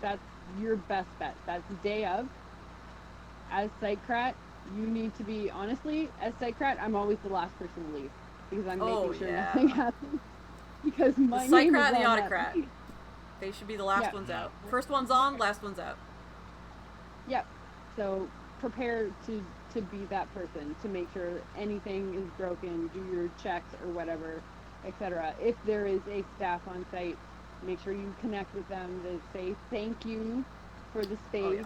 That's your best bet. That's the day of. As Crat, you need to be, honestly, as Crat, I'm always the last person to leave because I'm making sure nothing happens. Because my name is and the on Autocrat. that. They should be the last ones out. First one's on, last one's out. Yep. So prepare to be that person, to make sure anything is broken, do your checks or whatever, etc. If there is a staff on site, make sure you connect with them to say thank you for the space.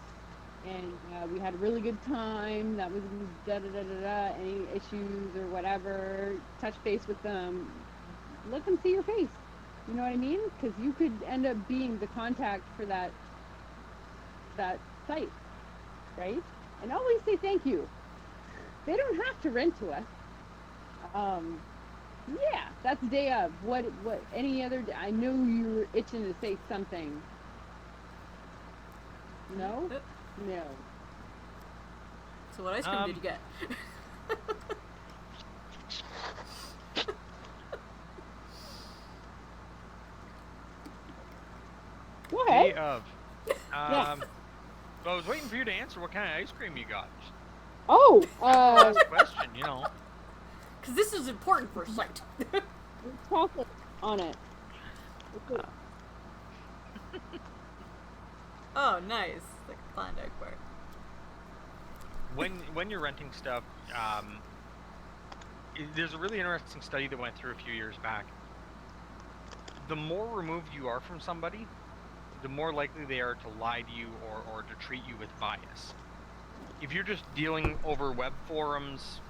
And we had a really good time. That was da-da-da-da-da. Any issues or whatever, touch base with them. Let them see your face. You know what I mean? Because you could end up being the contact for that site, right? And always say thank you. They don't have to rent to us. Yeah, that's day of. What any other day? I know you were itching to say something. No? No. So what ice cream did you get? Go ahead. Day of. Yes. Well, I was waiting for you to answer what kind of ice cream you got. Oh, Last question, you know. Because this is important for site. Chocolate on it. Oh, nice. Like a Klondike bar. When you're renting stuff, there's a really interesting study that went through a few years back. The more removed you are from somebody, the more likely they are to lie to you or to treat you with bias. If you're just dealing over web forums,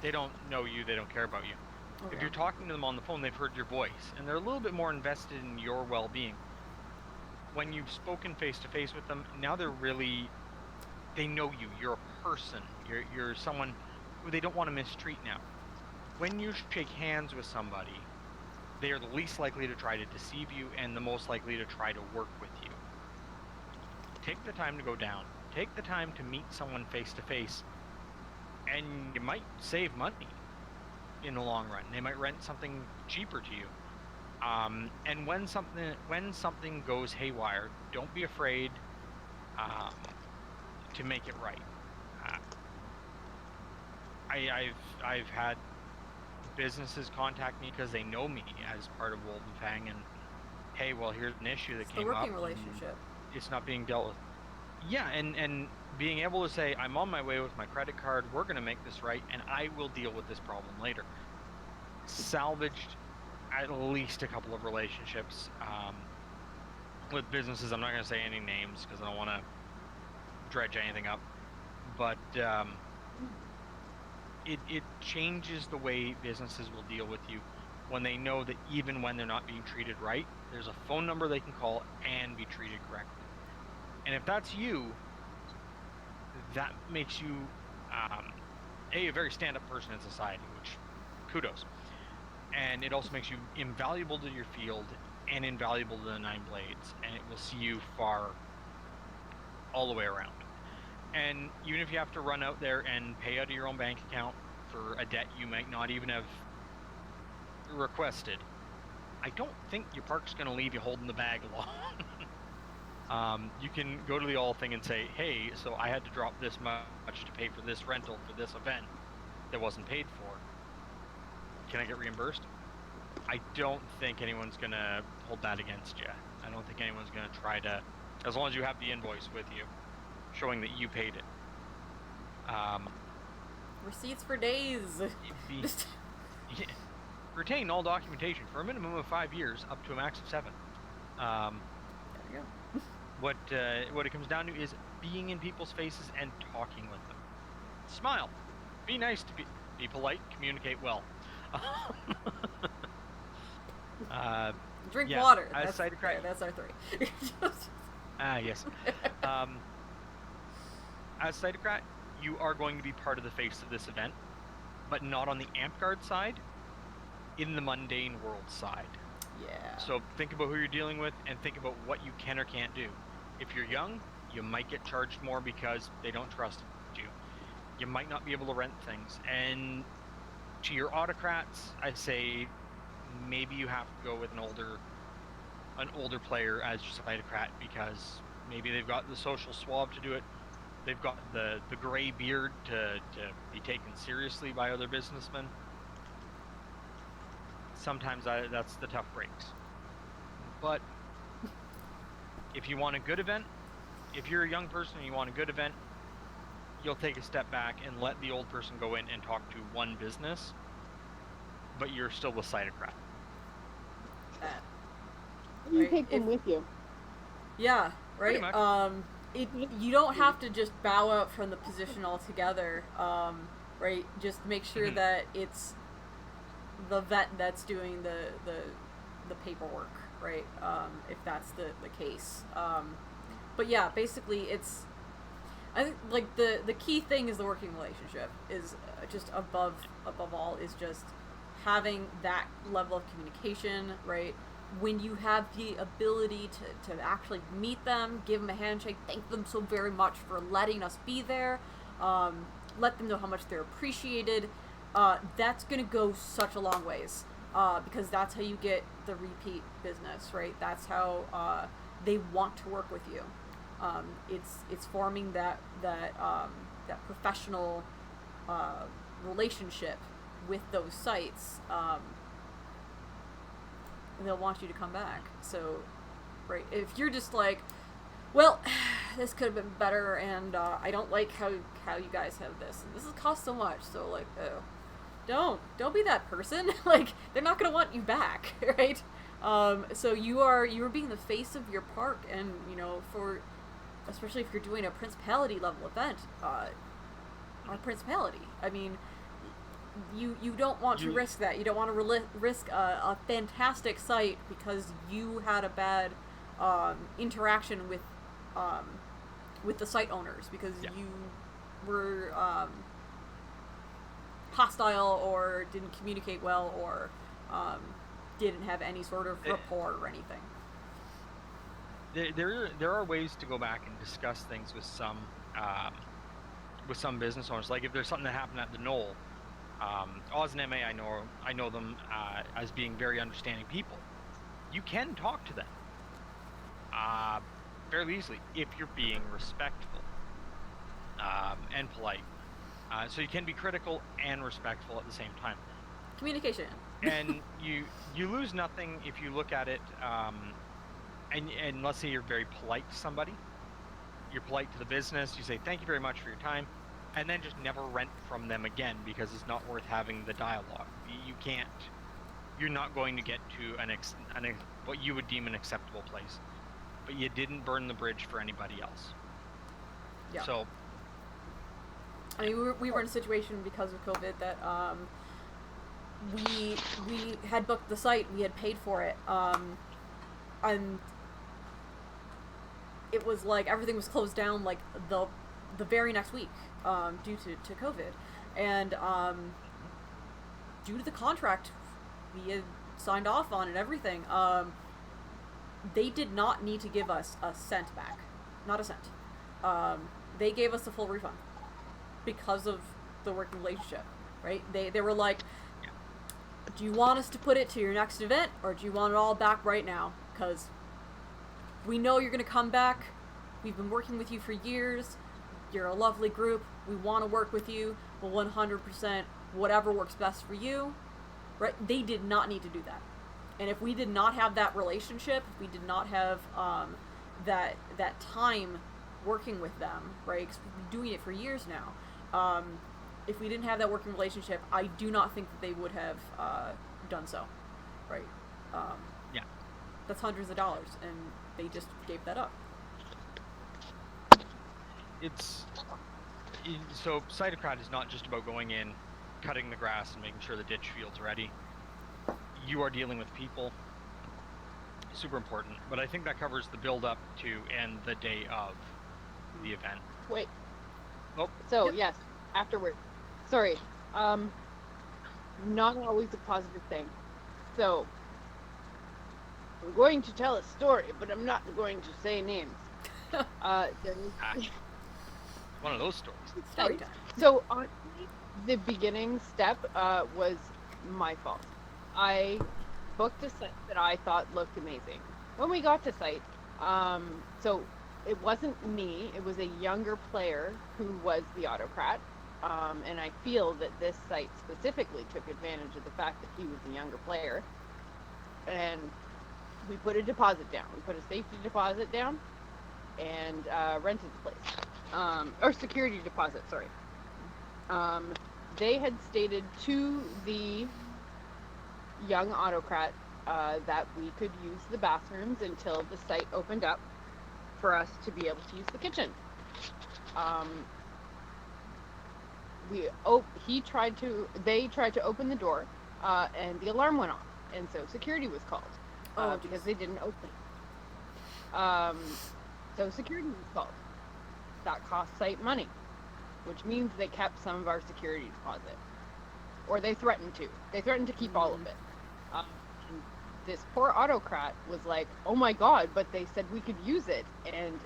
they don't know you, they don't care about you. If you're talking to them on the phone, they've heard your voice, and they're a little bit more invested in your well-being. When you've spoken face-to-face with them, now they know you, you're a person, you're someone who they don't want to mistreat now. When you shake hands with somebody, they are the least likely to try to deceive you and the most likely to try to work with you. Take the time to go down. Take the time to meet someone face to face, and you might save money in the long run. They might rent something cheaper to you. And when something goes haywire, don't be afraid to make it right. I've had businesses contact me because they know me as part of Wolfenfang, and hey, well, here's an issue that came up. The working relationship. It's not being dealt with. Yeah, and being able to say, I'm on my way with my credit card, we're going to make this right, and I will deal with this problem later. Salvaged at least a couple of relationships with businesses. I'm not going to say any names because I don't want to dredge anything up, but it changes the way businesses will deal with you when they know that even when they're not being treated right, there's a phone number they can call and be treated correctly. And if that's you, that makes you a very stand-up person in society, which kudos. And it also makes you invaluable to your field and invaluable to the Nine Blades, and it will see you far all the way around. And even if you have to run out there and pay out of your own bank account for a debt you might not even have requested, I don't think your park's going to leave you holding the bag long. You can go to the all thing and say, hey, so I had to drop this much to pay for this rental for this event that wasn't paid for. Can I get reimbursed? I don't think anyone's going to hold that against you. I don't think anyone's going to try to, as long as you have the invoice with you, showing that you paid it. Receipts for days. Retain all documentation for a minimum of 5 years, up to a max of 7. There you go. What it comes down to is being in people's faces and talking with them. Smile. Be nice to be polite. Communicate well. Drink yeah, water. That's our 3. Yes. As Cytocrat, you are going to be part of the face of this event, but not on the Amp Guard side, in the mundane world side. Yeah. So think about who you're dealing with and think about what you can or can't do. If you're young, you might get charged more because they don't trust you. You might not be able to rent things. And to your autocrats, I say maybe you have to go with an older player as your Cytocrat, because maybe they've got the social swab to do it. They've got the gray beard to be taken seriously by other businessmen. Sometimes that's the tough breaks. But if you want a good event, if you're a young person and you want a good event, you'll take a step back and let the old person go in and talk to one business, but you're still the Cytocrat. You take them with you. Yeah, right? Pretty much. You don't have to just bow out from the position altogether, right? Just make sure that it's the vet that's doing the paperwork, right? If that's the case. But yeah, basically I think like the key thing is the working relationship is just above all is just having that level of communication, right? When you have the ability to actually meet them, give them a handshake, thank them so very much for letting us be there, let them know how much they're appreciated, that's going to go such a long ways, because that's how you get the repeat business, right? That's how they want to work with you. It's forming that professional relationship with those sites. They'll want you to come back. So, right, if you're just like, well, this could have been better, and I don't like how you guys have this, and this has cost so much, so like, oh, don't be that person. Like, they're not gonna want you back, right? So you are being the face of your park, and especially if you're doing a principality level event, our principality. I mean, you don't want to risk that. You don't want to risk a fantastic site because you had a bad interaction with the site owners because you were hostile or didn't communicate well or didn't have any sort of rapport or anything. There are ways to go back and discuss things with some business owners. Like if there's something that happened at the Knoll, Oz and MA, I know them as being very understanding people. You can talk to them fairly easily if you're being respectful and polite. So you can be critical and respectful at the same time. Communication. And you lose nothing if you look at it. And let's say you're very polite to somebody. You're polite to the business. You say thank you very much for your time. And then just never rent from them again because it's not worth having the dialogue. You can't. You're not going to get to what you would deem an acceptable place, but you didn't burn the bridge for anybody else. Yeah. So. I mean, we were in a situation because of COVID that we had booked the site, we had paid for it, and it was like everything was closed down like the very next week. Due to COVID, And due to the contract we had signed off on and everything, they did not need to give us a cent back. Not a cent. They gave us a full refund because of the working relationship, right? They were like, do you want us to put it to your next event, or do you want it all back right now? Because we know you're going to come back. We've been working with you for years. You're a lovely group. We want to work with you. But 100%, whatever works best for you, right? They did not need to do that. And if we did not have that relationship, if we did not have that time working with them, right? Because we've been doing it for years now. If we didn't have that working relationship, I do not think that they would have done so, right? Yeah. That's hundreds of dollars, and they just gave that up. So Cytocrat is not just about going in, cutting the grass, and making sure the ditch field's ready. You are dealing with people. Super important. But I think that covers the build-up to and the day of the event. Wait. Oh. So, yes, afterward. Sorry. Not always a positive thing. So, I'm going to tell a story, but I'm not going to say names. One of those stories. Story time. So, honestly, the beginning step was my fault. I booked a site that I thought looked amazing. When we got to site, so it wasn't me, it was a younger player who was the autocrat. And I feel that this site specifically took advantage of the fact that he was a younger player. And we put a deposit down. We put a safety deposit down and rented the place. Or security deposit, sorry. They had stated to the young autocrat that we could use the bathrooms until the site opened up for us to be able to use the kitchen. They tried to open the door, and the alarm went off, and so security was called because they didn't open. So security was called. That cost site money, which means they kept some of our security deposit, or they threatened to. They threatened to keep all of it. This poor autocrat was like, oh my god, but they said we could use it. And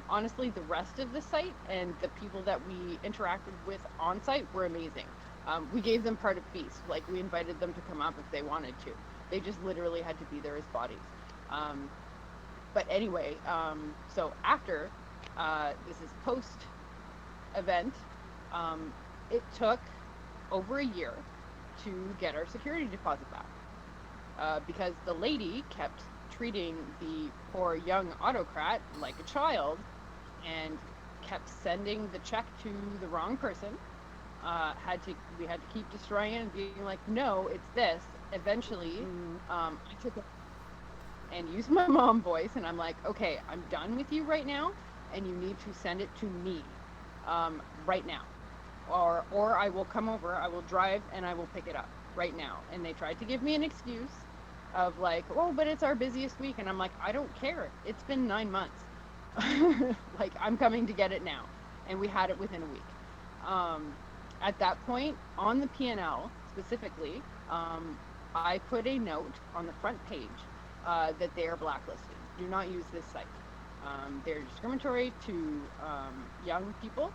honestly, the rest of the site and the people that we interacted with on site were amazing. We gave them part of feast, like we invited them to come up if they wanted to. They just literally had to be there as bodies. But anyway, so after, this is post event, it took over a year to get our security deposit back. Because the lady kept treating the poor young autocrat like a child and kept sending the check to the wrong person. We had to keep destroying it and being like, no, it's this. Eventually, I took it and used my mom voice, and I'm like, okay, I'm done with you right now, and you need to send it to me right now. Or I will come over, I will drive, and I will pick it up right now. And they tried to give me an excuse of like, oh, but it's our busiest week. And I'm like, I don't care. It's been 9 months. Like, I'm coming to get it now. And we had it within a week. At that point, on the P&L specifically, I put a note on the front page that they are blacklisted. Do not use this site. They're discriminatory to young people,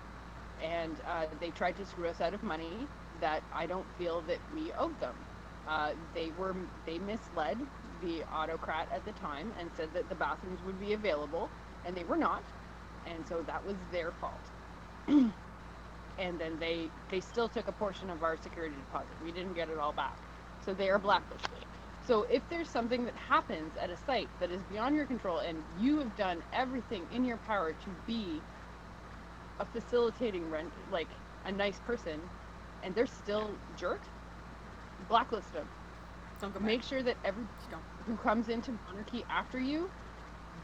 and they tried to screw us out of money that I don't feel that we owed them. They misled the autocrat at the time and said that the bathrooms would be available, and they were not, and so that was their fault. And then they still took a portion of our security deposit. We didn't get it all back, so they are blacklisted. So if there's something that happens at a site that is beyond your control and you have done everything in your power to be a facilitating like a nice person, and they're still jerks, blacklist them. Don't go Make sure that every who comes into Monarchy after you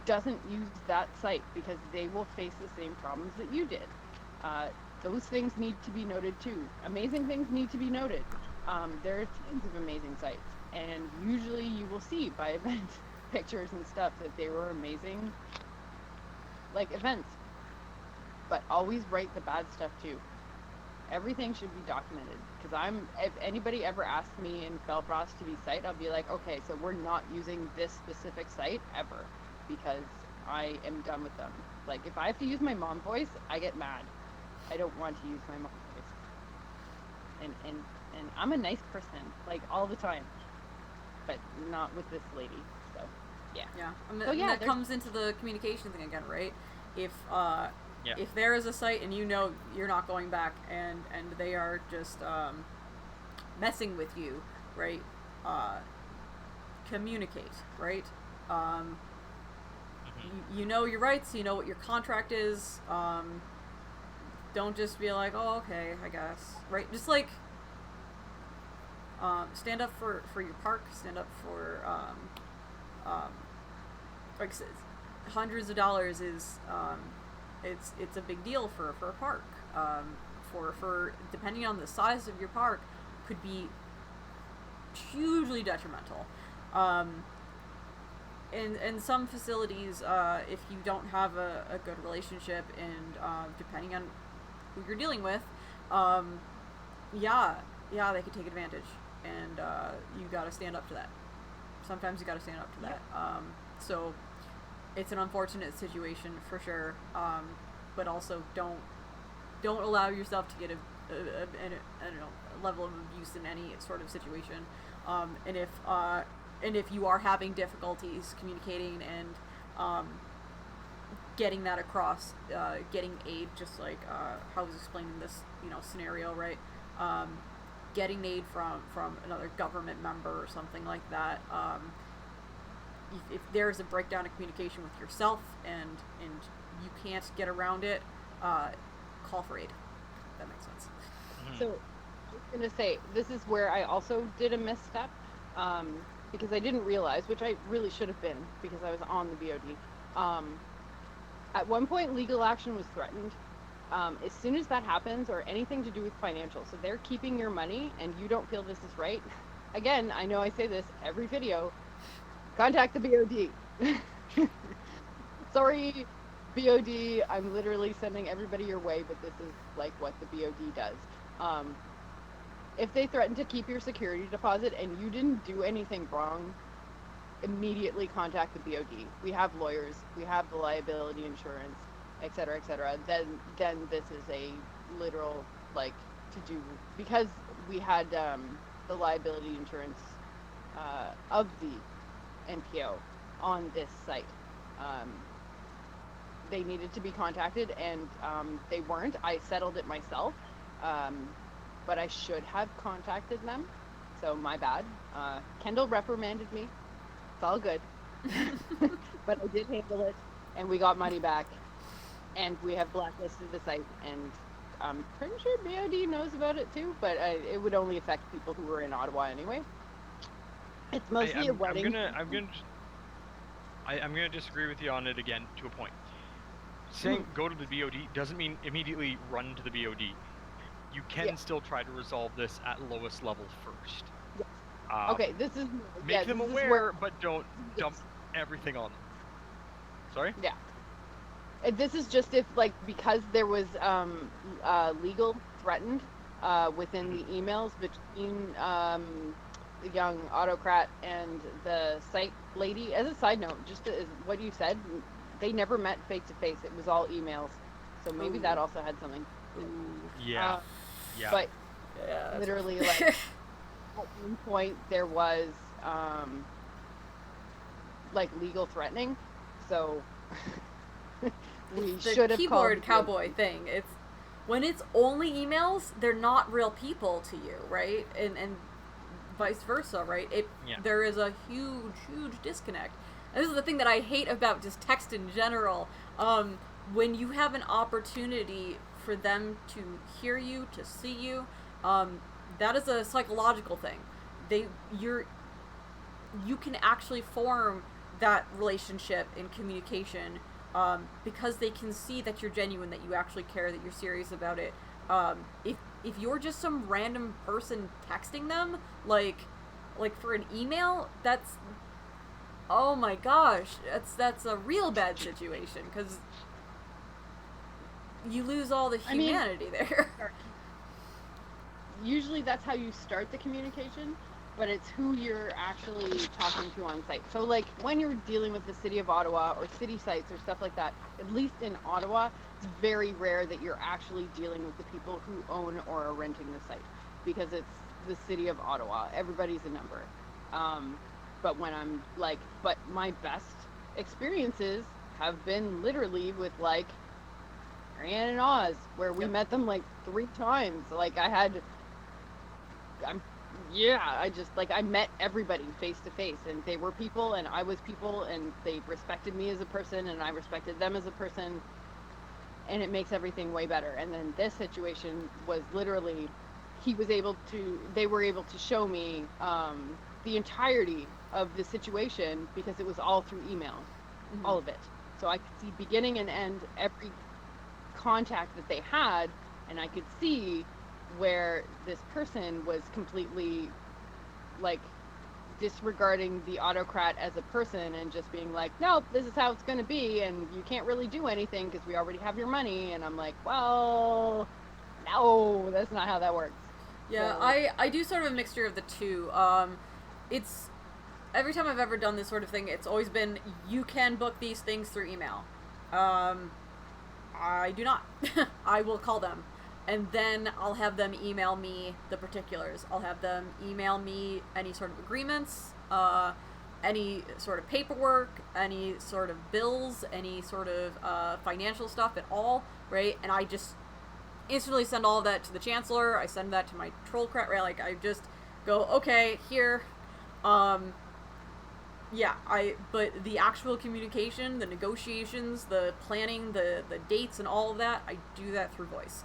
doesn't use that site, because they will face the same problems that you did. Those things need to be noted too. Amazing things need to be noted. There are tons of amazing sites, and usually you will see by event pictures and stuff that they were amazing, like, events. But always write the bad stuff too. Everything should be documented. Because if anybody ever asks me in Belfast to be site, I'll be like, okay, so we're not using this specific site ever, because I am done with them. Like, if I have to use my mom voice, I get mad. I don't want to use my mom voice. And I'm a nice person, like, all the time. But not with this lady, so, yeah. Yeah, and So, yeah, that comes into the communication thing again, right? If Yeah. if there is a site and you know you're not going back, and they are just messing with you, right? Communicate, right? You know your rights, you know what your contract is. Don't just be like, oh, okay, I guess, right? Just like stand up for your park, stand up for like hundreds of dollars is it's a big deal for a park. For depending on the size of your park, could be hugely detrimental. In some facilities, if you don't have a good relationship, and depending on who you're dealing with, yeah, they could take advantage, and you gotta stand up to that. Sometimes you gotta stand up to that. So it's an unfortunate situation for sure, but also don't allow yourself to get I don't know, a level of abuse in any sort of situation. And if you are having difficulties communicating and getting that across, getting aid, just like how I was explaining this, scenario, right? Getting aid from another government member or something like that. If there's a breakdown in communication with yourself and you can't get around it, call for aid. That makes sense. So, I was going to say, this is where I also did a misstep, because I didn't realize, which I really should have been, because I was on the BOD. At one point, legal action was threatened. As soon as that happens, or anything to do with financial, so they're keeping your money and you don't feel this is right, again, I know I say this every video, contact the BOD. Sorry, BOD, I'm literally sending everybody your way, but this is like what the BOD does. If they threaten to keep your security deposit and you didn't do anything wrong, immediately contact the BOD. We have lawyers, we have the liability insurance, etc., etc. Then this is a literal, like, to do, because we had the liability insurance of the NPO on this site. They needed to be contacted, and they weren't. I settled it myself, but I should have contacted them, so my bad. Kendall reprimanded me. It's all good. But I did handle it, and we got money back, and we have blacklisted the site, and I'm pretty sure BOD knows about it too, but it would only affect people who were in Ottawa anyway. It's mostly a wedding. I'm gonna disagree with you on it again to a point. Saying go to the BOD doesn't mean immediately run to the BOD. You can still try to resolve this at lowest level first. Yes. Okay, this is make them aware, but don't dump everything on them. Sorry? Yeah. This is just if, like, because there was legal threatened within the emails between the young autocrat and the site lady. As a side note, just as what you said, they never met face to face. It was all emails, so maybe that also had something. Yeah. But literally, like, at one point there was like legal threatening, so we should have keyboard cowboy thing. It's when it's only emails, they're not real people to you, right? And vice versa, right? There is a huge disconnect. And this is the thing that I hate about just text in general. When you have an opportunity for them to hear you, to see you, that is a psychological thing. You can actually form that relationship and communication because they can see that you're genuine, that you actually care, that you're serious about it. If you're just some random person texting them, like for an email, that's, oh my gosh, that's a real bad situation, because you lose all the humanity there. usually that's how you start the communication, but it's who you're actually talking to on site. So like when you're dealing with the city of Ottawa or city sites or stuff like that, at least in Ottawa, it's very rare that you're actually dealing with the people who own or are renting the site, because it's the city of Ottawa. Everybody's a number. But when I'm like, but my best experiences have been literally with like Marianne and Oz, where we met them like 3 times. Like I just like I met everybody face to face, and they were people and I was people, and they respected me as a person and I respected them as a person, and it makes everything way better. And then this situation was literally they were able to show me the entirety of the situation, because it was all through email, all of it. So I could see beginning and end, every contact that they had, and I could see where this person was completely like disregarding the autocrat as a person and just being like, nope, this is how it's going to be, and you can't really do anything because we already have your money. And I'm like, well, no, that's not how that works. Yeah, So, I do sort of a mixture of the two. It's every time I've ever done this sort of thing, it's always been, you can book these things through email. I do not. I will call them, and then I'll have them email me the particulars. I'll have them email me any sort of agreements, any sort of paperwork, any sort of bills, any sort of financial stuff at all, right? And I just instantly send all of that to the Chancellor. I send that to my troll crat, right? Like, I just go, okay, here. But the actual communication, the negotiations, the planning, the dates and all of that, I do that through voice.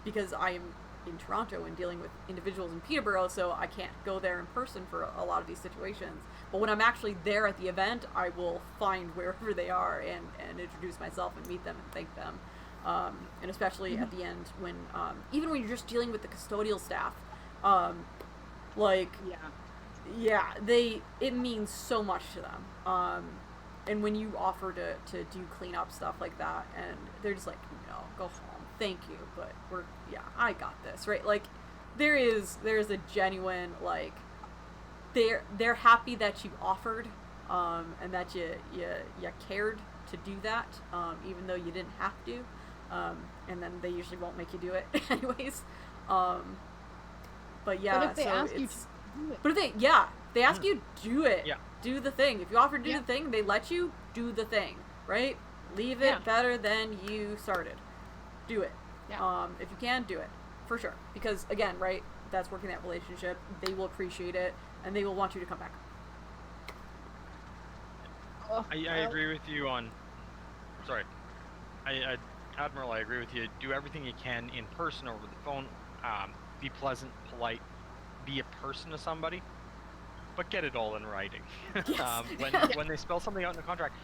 Because I am in Toronto and dealing with individuals in Peterborough, so I can't go there in person for a lot of these situations. But when I'm actually there at the event, I will find wherever they are and introduce myself and meet them and thank them. And especially at the end, when even when you're just dealing with the custodial staff, it means so much to them. And when you offer to do cleanup stuff like that, and they're just like, no, go home, thank you, but I got this, right? Like, there's a genuine, like, they're happy that you offered, and that you cared to do that, even though you didn't have to. And then they usually won't make you do it anyways. But yeah, but if they so ask you it's. to do it. But if they ask you, do it. Yeah. Do the thing. If you offer to do the thing, they let you do the thing, right? Leave it better than you started. Do it. Yeah. If you can, do it. For sure. Because, again, right, that's working that relationship. They will appreciate it, and they will want you to come back. I agree with you on... Sorry. Admiral, I agree with you. Do everything you can in person or over the phone. Be pleasant, polite. Be a person to somebody. But get it all in writing. Yes. When they spell something out in a contract,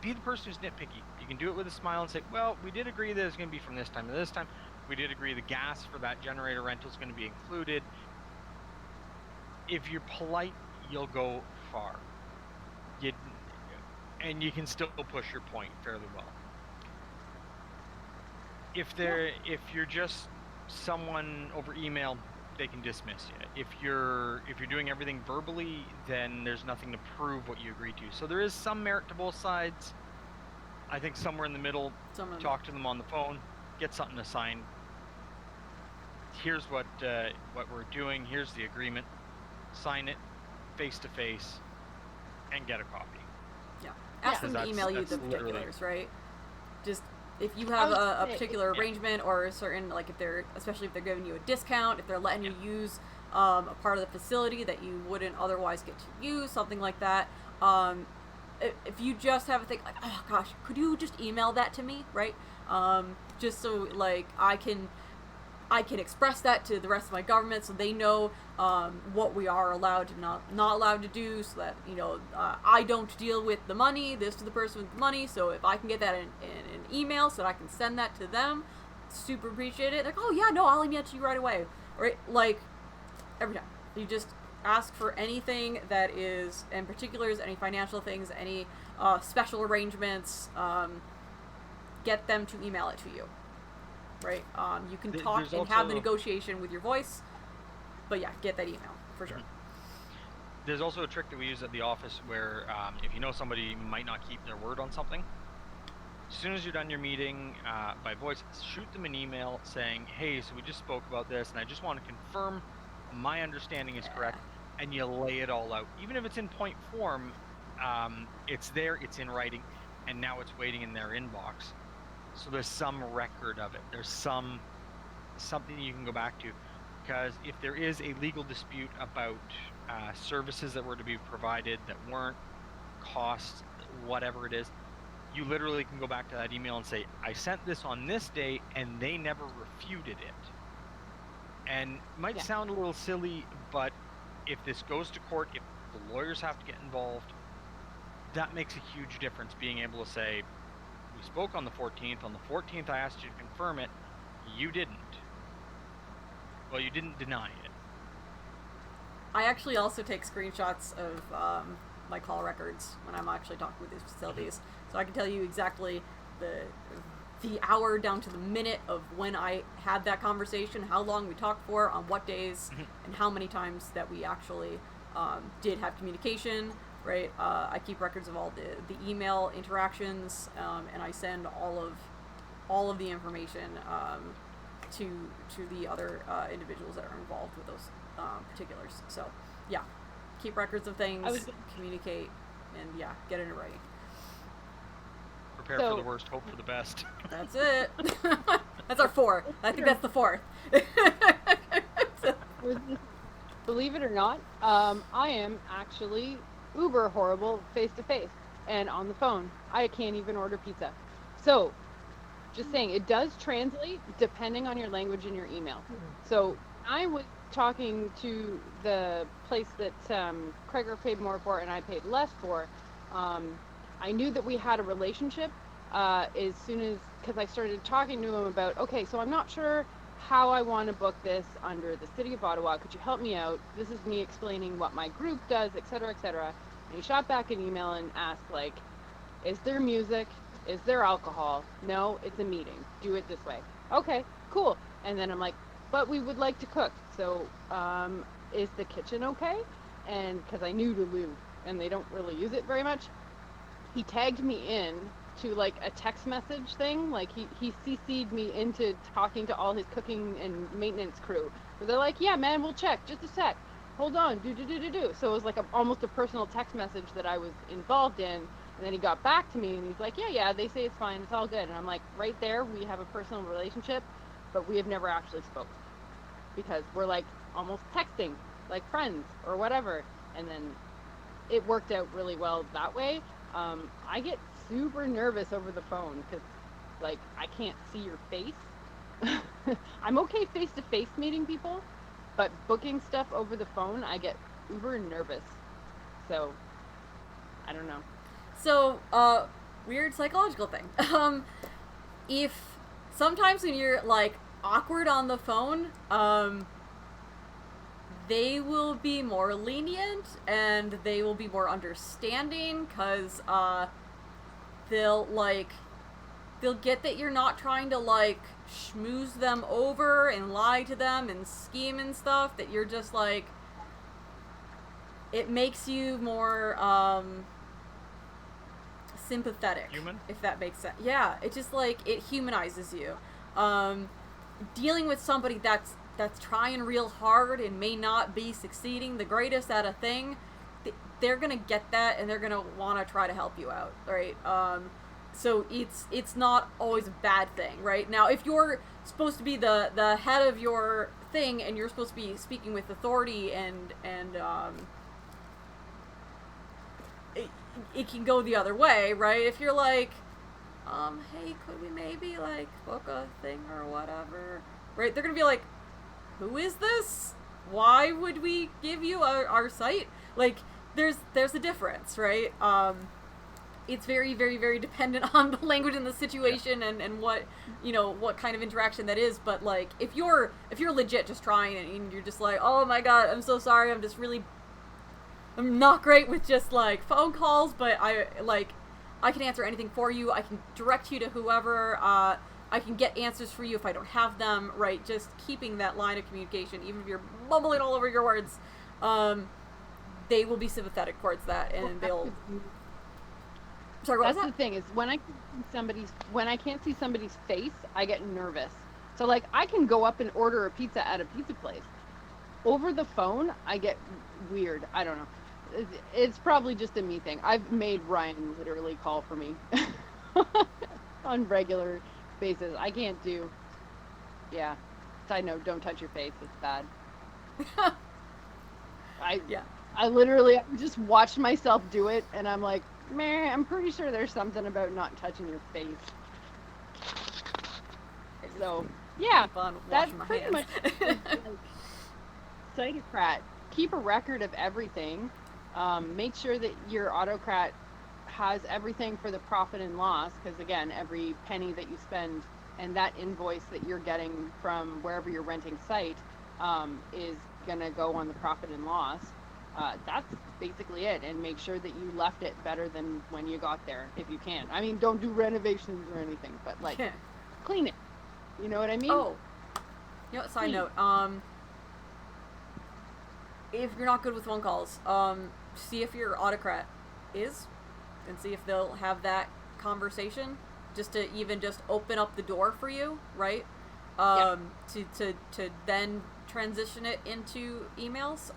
be the person who's nitpicky. You can do it with a smile and say, well, we did agree that it's going to be from this time to this time. We did agree the gas for that generator rental is going to be included. If you're polite, you'll go far. And you can still push your point fairly well. If you're just someone over email, they can dismiss you. If you're doing everything verbally, then there's nothing to prove what you agreed to. So there is some merit to both sides. I think somewhere in the middle, talk to them on the phone, get something to sign. Here's what we're doing. Here's the agreement. Sign it face to face, and get a copy. Yeah. Ask them to email you the particulars, right? Just if you have a particular arrangement or a certain, like, especially if they're giving you a discount, if they're letting you use a part of the facility that you wouldn't otherwise get to use, something like that. If you just have a thing like, oh gosh, could you just email that to me, right? Just so, like, I can express that to the rest of my government, so they know what we are allowed to not allowed to do, so that, I don't deal with the money. This is the person with the money. So if I can get that in an email, so that I can send that to them, super appreciate it. Like, oh yeah, no, I'll email it to you right away. Right? Like, every time you just ask for anything that is, in particulars, any financial things, any special arrangements, get them to email it to you. Right? You can talk and have the negotiation with your voice, But yeah, get that email for sure. There's also a trick that we use at the office where if you know somebody might not keep their word on something, as soon as you're done your meeting by voice, shoot them an email saying, hey, so we just spoke about this, and I just want to confirm my understanding is correct, and you lay it all out. Even if it's in point form, it's there, it's in writing, and now it's waiting in their inbox. So there's some record of it. There's something you can go back to. Because if there is a legal dispute about services that were to be provided that weren't, costs, whatever it is, you literally can go back to that email and say, I sent this on this day and they never refuted it. And it might sound a little silly, but if this goes to court, if the lawyers have to get involved, that makes a huge difference, being able to say, we spoke on the 14th. On the 14th, I asked you to confirm it. You didn't. Well, you didn't deny it. I actually also take screenshots of my call records when I'm actually talking with these facilities. So I can tell you exactly the hour down to the minute of when I had that conversation, how long we talked for, on what days, and how many times that we actually did have communication, right? I keep records of all the email interactions, and I send all of the information to the other individuals that are involved with those particulars. So, yeah, keep records of things, communicate, and yeah, get it right. Prepare for the worst, hope for the best. That's it. That's our 4. I think that's the 4th. Believe it or not, I am actually uber horrible face to face and on the phone. I can't even order pizza. So, just saying, it does translate depending on your language in your email. So I was talking to the place that Kreger paid more for and I paid less for. I knew that we had a relationship as soon as, because I started talking to him about, okay, so I'm not sure how I want to book this under the City of Ottawa. Could you help me out? This is me explaining what my group does, et cetera, et cetera. And he shot back an email and asked, like, is there music? Is there alcohol? No, it's a meeting. Do it this way. Okay, cool. And then I'm like, but we would like to cook. So, is the kitchen okay? And because I knew Duluth, and they don't really use it very much, he tagged me in to like a text message thing. Like he CC'd me into talking to all his cooking and maintenance crew. So they're like, yeah, man, we'll check. Just a sec. Hold on. Do. So it was like almost a personal text message that I was involved in. And then he got back to me and he's like, yeah, they say it's fine. It's all good. And I'm like, right there, we have a personal relationship, but we have never actually spoken because we're like almost texting like friends or whatever. And then it worked out really well that way. I get super nervous over the phone because like I can't see your face. I'm okay face-to-face meeting people, but booking stuff over the phone, I get uber nervous. So, I don't know. So, weird psychological thing. If sometimes when you're like awkward on the phone, they will be more lenient and they will be more understanding because they'll get that you're not trying to like schmooze them over and lie to them and scheme and stuff, that you're just like, it makes you more sympathetic, human, if that makes sense. Yeah, it just like it humanizes you. Dealing with somebody that's trying real hard and may not be succeeding the greatest at a thing, they're gonna get that and they're gonna want to try to help you out, right? So it's not always a bad thing, right? Now, if you're supposed to be the head of your thing and you're supposed to be speaking with authority and it can go the other way, right? If you're like, hey, could we maybe like book a thing or whatever, right? They're gonna be like, who is this? Why would we give you our site? Like, there's a difference, right? It's very, very, very dependent on the language and the situation and what, what kind of interaction that is. But like, if you're legit just trying and you're just like, oh my god, I'm so sorry, I'm not great with just like phone calls, but I can answer anything for you. I can direct you to whoever. I can get answers for you if I don't have them, right? Just keeping that line of communication, even if you're mumbling all over your words, they will be sympathetic towards that, and they'll... Sorry, what was That's that? the thing, is when I can't see somebody's face, I get nervous. So like, I can go up and order a pizza at a pizza place. Over the phone, I get weird. I don't know. It's probably just a me thing. I've made Ryan literally call for me on regular basis. I can't do. Yeah. Side note: don't touch your face. It's bad. Yeah. I literally just watched myself do it, and I'm like, man, I'm pretty sure there's something about not touching your face. So yeah, Keep on that's washing my pretty hands. much Crat. Keep a record of everything. Make sure that your autocrat has everything for the profit and loss, because again, every penny that you spend and that invoice that you're getting from wherever you're renting site is gonna go on the profit and loss. That's basically it, and make sure that you left it better than when you got there, if you can. I mean, don't do renovations or anything, but like, clean it. You know what I mean? Oh, you know what, side note, if you're not good with phone calls, see if your autocrat is, and see if they'll have that conversation, just to even just open up the door for you, right? To then transition it into emails,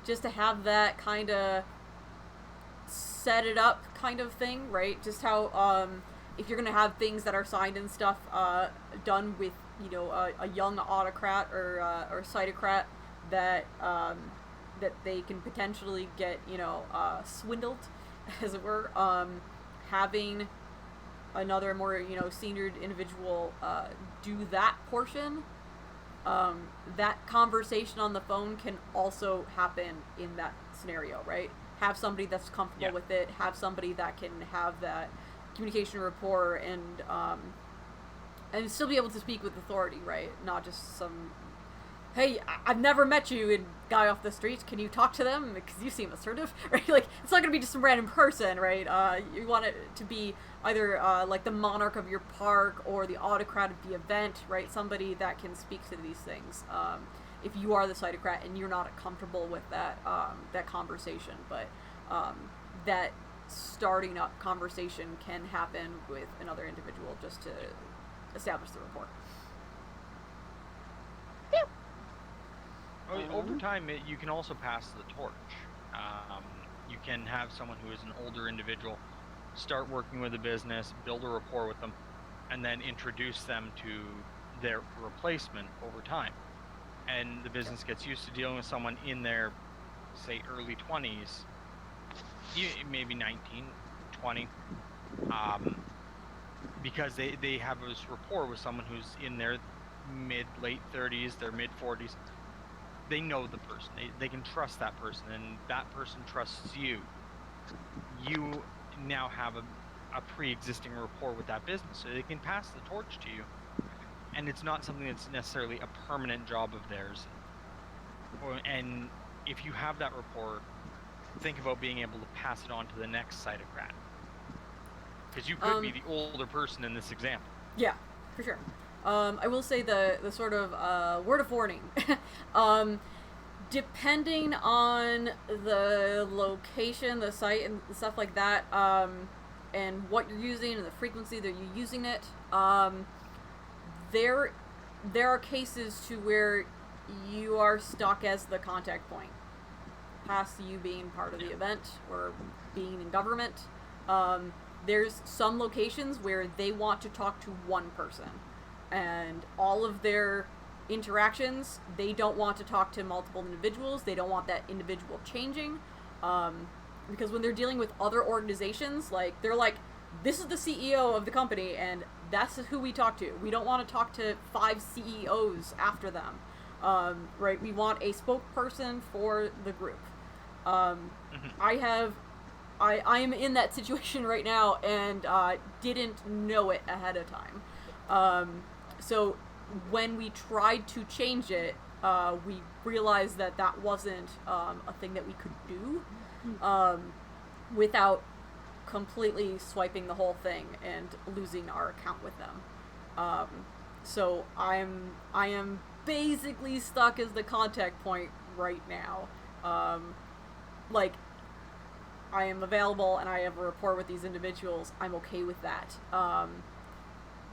just to have that kind of set it up kind of thing, right? Just how, if you're going to have things that are signed and stuff, done with, you know, a young autocrat or cytocrat, that that they can potentially get, you know, swindled, as it were. Having another more, you know, senior individual do that portion, that conversation on the phone can also happen in that scenario, right? Have somebody that's comfortable with it. Have somebody that can have that communication rapport and still be able to speak with authority, right? Not just some, hey, I've never met you, and guy off the street, can you talk to them? Because you seem assertive, right? Like, it's not going to be just some random person, right? You want it to be either, like, the monarch of your park or the autocrat of the event, right? Somebody that can speak to these things. If you are the cytocrat and you're not comfortable with that, that conversation. But that starting up conversation can happen with another individual just to establish the rapport. Over time, you can also pass the torch. You can have someone who is an older individual start working with a business, build a rapport with them, and then introduce them to their replacement over time. And the business gets used to dealing with someone in their, say, early 20s, maybe 19, 20, because they have this rapport with someone who's in their late 30s, their mid 40s. They know the person. They can trust that person, and that person trusts you. You now have a pre-existing rapport with that business, so they can pass the torch to you. And it's not something that's necessarily a permanent job of theirs. And if you have that rapport, think about being able to pass it on to the next cytocrat. Because you could be the older person in this example. Yeah, for sure. I will say the sort of word of warning. Depending on the location, the site, and stuff like that, and what you're using and the frequency that you're using it, there are cases to where you are stuck as the contact point, past you being part of the event or being in government. There's some locations where they want to talk to one person, and all of their interactions, they don't want to talk to multiple individuals. They don't want that individual changing, because when they're dealing with other organizations, like, they're like, this is the CEO of the company, and that's who we talk to. We don't want to talk to 5 CEOs after them, right? We want a spokesperson for the group. I am in that situation right now, and didn't know it ahead of time. So when we tried to change it, we realized that that wasn't a thing that we could do without completely swiping the whole thing and losing our account with them. So I am basically stuck as the contact point right now. Like, I am available and I have a rapport with these individuals. I'm okay with that.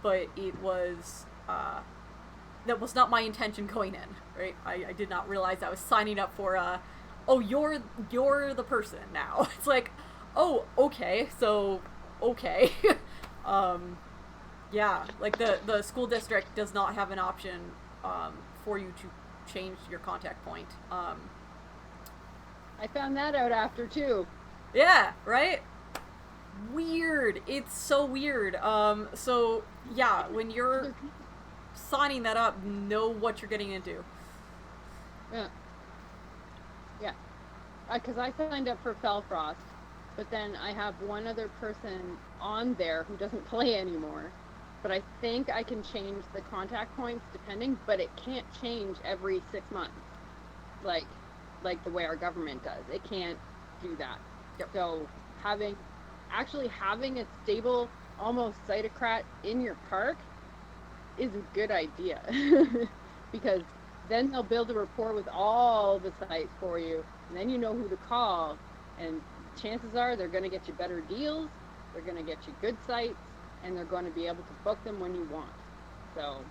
But it was, that was not my intention going in, right? I did not realize I was signing up for, oh, you're the person now. It's like, oh, okay, so, okay. Yeah, like the school district does not have an option, for you to change your contact point. I found that out after too. Yeah, right? Weird. It's so weird. So, yeah, when you're signing that up, know what you're getting into. Yeah. Yeah. Because I signed up for Fellfrost, but then I have one other person on there who doesn't play anymore. But I think I can change the contact points depending, but it can't change every 6 months. Like the way our government does. It can't do that. Yep. So actually having a stable, almost cytocrat in your park is a good idea. Because then they'll build a rapport with all the sites for you, and then you know who to call, and chances are they're going to get you better deals, they're going to get you good sites, and they're going to be able to book them when you want. So,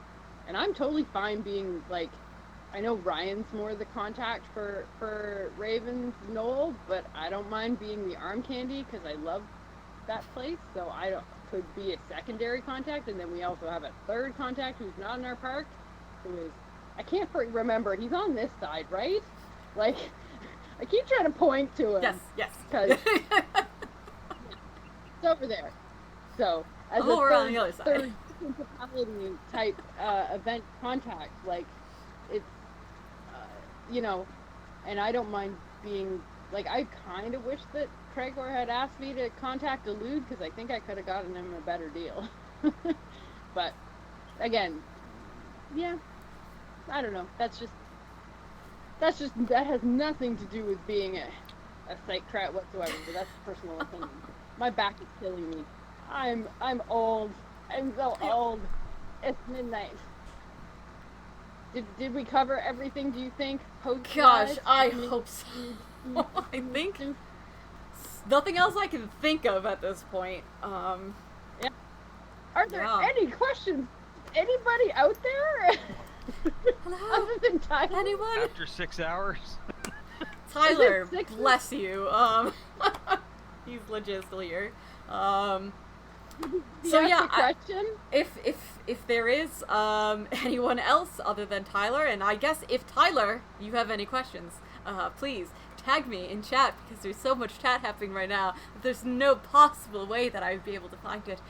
and I'm totally fine being like, I know Ryan's more the contact for Ravens Knoll, but I don't mind being the arm candy because I love that place. So could be a secondary contact, and then we also have a third contact who's not in our park, who is, I can't remember. He's on this side, right? Like, I keep trying to point to him. Yes. Because it's over there. So as over on the other side. third principality type event contact, like it's. And I don't mind being, like, I kind of wish that Craigor had asked me to contact Elude, because I think I could have gotten him a better deal. But, again, yeah, I don't know. That has nothing to do with being a site Crat whatsoever, but that's a personal opinion. My back is killing me. I'm old. I'm so old. It's midnight. Did we cover everything, do you think? Gosh, I hope so. I think nothing else I can think of at this point. Yeah. Are there any questions? Anybody out there? Hello? Other than Tyler? Anyone? After 6 hours? Tyler, Is it 6? bless you. He's legit still here. So yeah, question? If there is anyone else other than Tyler, and I guess if Tyler, you have any questions, please tag me in chat, because there's so much chat happening right now that there's no possible way that I'd be able to find it.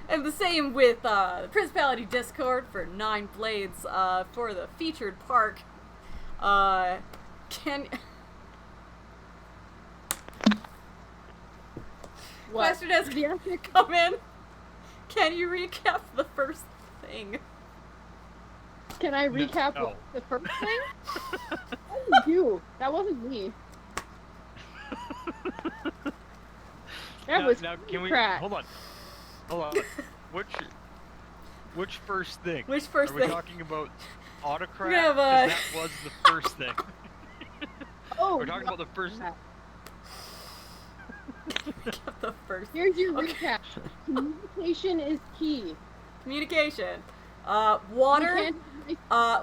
And the same with the Principality Discord for 9 Blades for the featured park. What? Question has come in. Can you recap the first thing? Can I recap No. the first thing? Oh, you. That wasn't me. That was now can we Crat. hold on? Which first thing? Which first Are we thing? talking about autocrat? We have, 'Cause that was the first thing. Oh, We're talking about the first. Recap the first. Here's your Okay. recap. Communication is key. Communication. Water.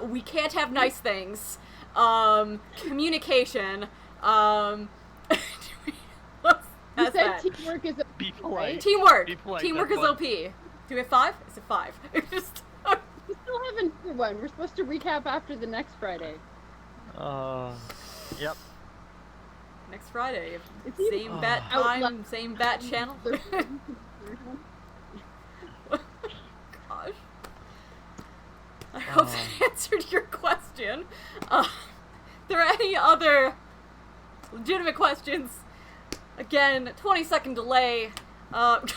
We can't have nice things. Communication. What's You that's said that? teamwork is a Be right? polite. Teamwork. Be polite, Teamwork that's is one. OP. Do we have 5? Is it 5? Just We still have another one. We're supposed to recap after the next Friday. Yep. next Friday. It's either Same bat out time, loud. same bat channel. Gosh. I hope that answered your question. There are any other legitimate questions? Again, 20-second delay. Got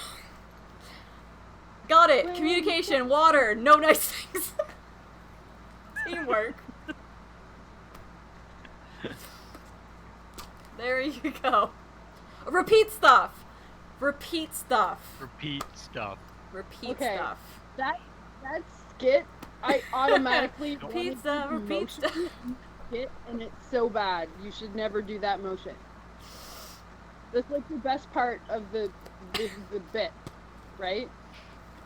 it. Communication, water, no nice things. Teamwork. There you go. Repeat stuff. Repeat stuff. Repeat stuff. Repeat Okay. stuff. that skit, I automatically wanted Pizza, to repeat motion stuff. skit, and it's so bad. You should never do that motion. That's like the best part of the bit, right?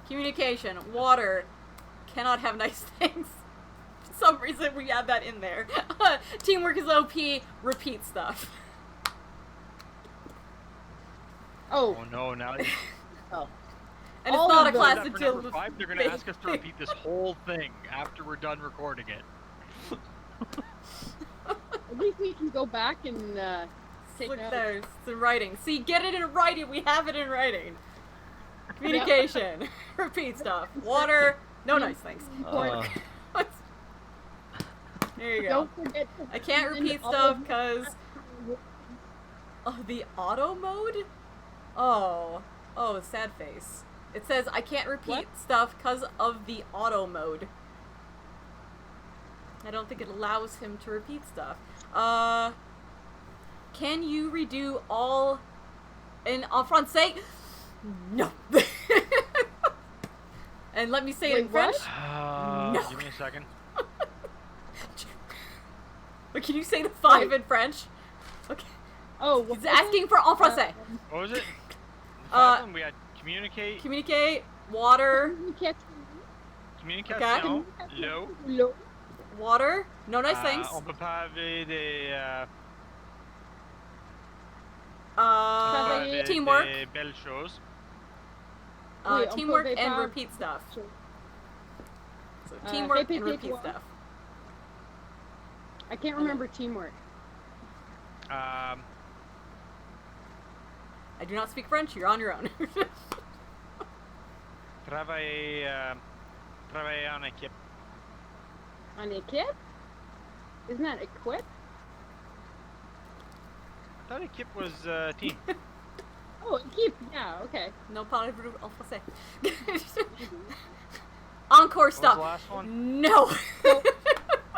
Communication. Water cannot have nice things. For some reason, we add that in there. Teamwork is OP. Repeat stuff. Oh, Oh no! Now oh. And All it's not a of them. class for until number 5, they're gonna ask us to repeat this whole thing after we're done recording it. At least we can go back and take Look notes. there, it's in writing. See, get it in writing. We have it in writing. Communication. Repeat stuff. Water. No nice things. There you go. Don't forget to I can't put in repeat all stuff of because the auto mode. Oh, sad face. It says I can't repeat What? stuff because of the auto mode. I don't think it allows him to repeat stuff. Can you redo all en français? No. And let me say it in Wait, French. what? No. Give me a second. But can you say the 5 in French? Okay. Oh, He's asking for en français. What was it? The Uh, 5 one, we had communicate, Communicate, water, communication, l'eau. water, no nice things. On peut pas avoir des, Travailler. Teamwork, des belles choses. Oui, on teamwork peut and pas- repeat stuff. So teamwork and répétez repeat toi. stuff. I can't remember teamwork. I do not speak French. You're on your own. Travailler, travailler en équipe. On équipe? Isn't that equip? I thought équipe was team. Oh, équipe. Yeah. Okay. No parlez-vous en français. Encore What was the stuff. last one? No.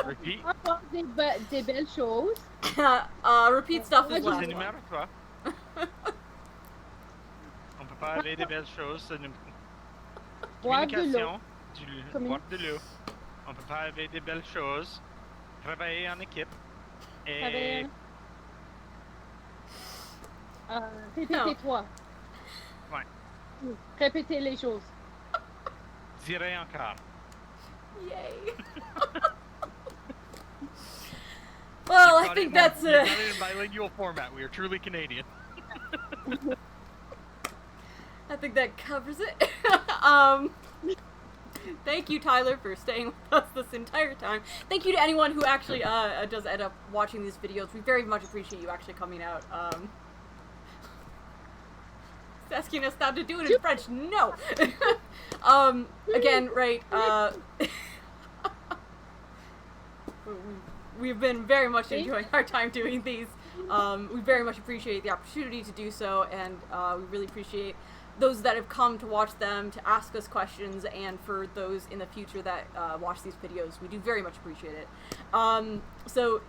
Repeat. Avoir des belles choses. Repeat stuff is What was last C'est one. numéro 3. On peut pas avoir des belles choses. C'est une Boire de l'eau. communication, boire de l'eau. On peut pas avoir des belles choses. Travailler en équipe. Et Travailler. Répétez toi. Ouais. Répétez les choses. dire encore. Yay. Well, I think that's it. it. In bilingual format. We are truly Canadian. I think that covers it. Thank you, Tyler, for staying with us this entire time. Thank you to anyone who actually does end up watching these videos. We very much appreciate you actually coming out. He's asking us now to do it in French. No. Again, right. We've been very much enjoying our time doing these. We very much appreciate the opportunity to do so, and we really appreciate those that have come to watch them, to ask us questions, and for those in the future that watch these videos. We do very much appreciate it. So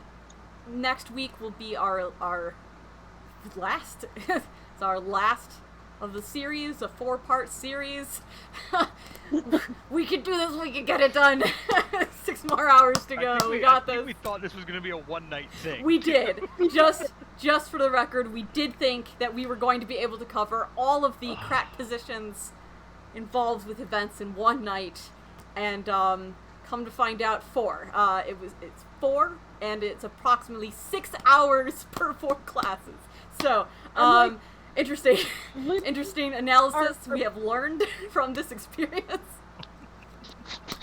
next week will be our last. It's our last of the series, a 4-part series. We can do this. We can get it done. 6 more hours to go. We got this. We thought this was going to be a one-night thing. We did. Just for the record, we did think that we were going to be able to cover all of the Crat positions involved with events in one night, and come to find out 4. It's 4, and it's approximately 6 hours per 4 classes. So, interesting analysis we have learned from this experience.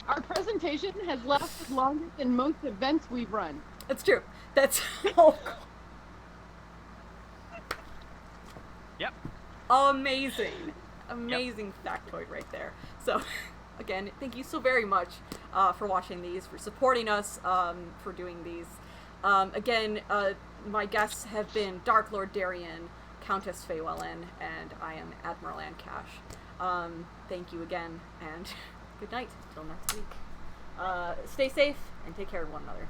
Our presentation has lasted longer than most events we've run. That's true. That's Yep. amazing factoid right there. So again, thank you so very much for watching these, for supporting us, for doing these. Again, my guests have been Dark Lord Darian, Countess Feywellen, and I am Admiral Ann Cash. Thank you again, and good night till next week. Stay safe and take care of one another.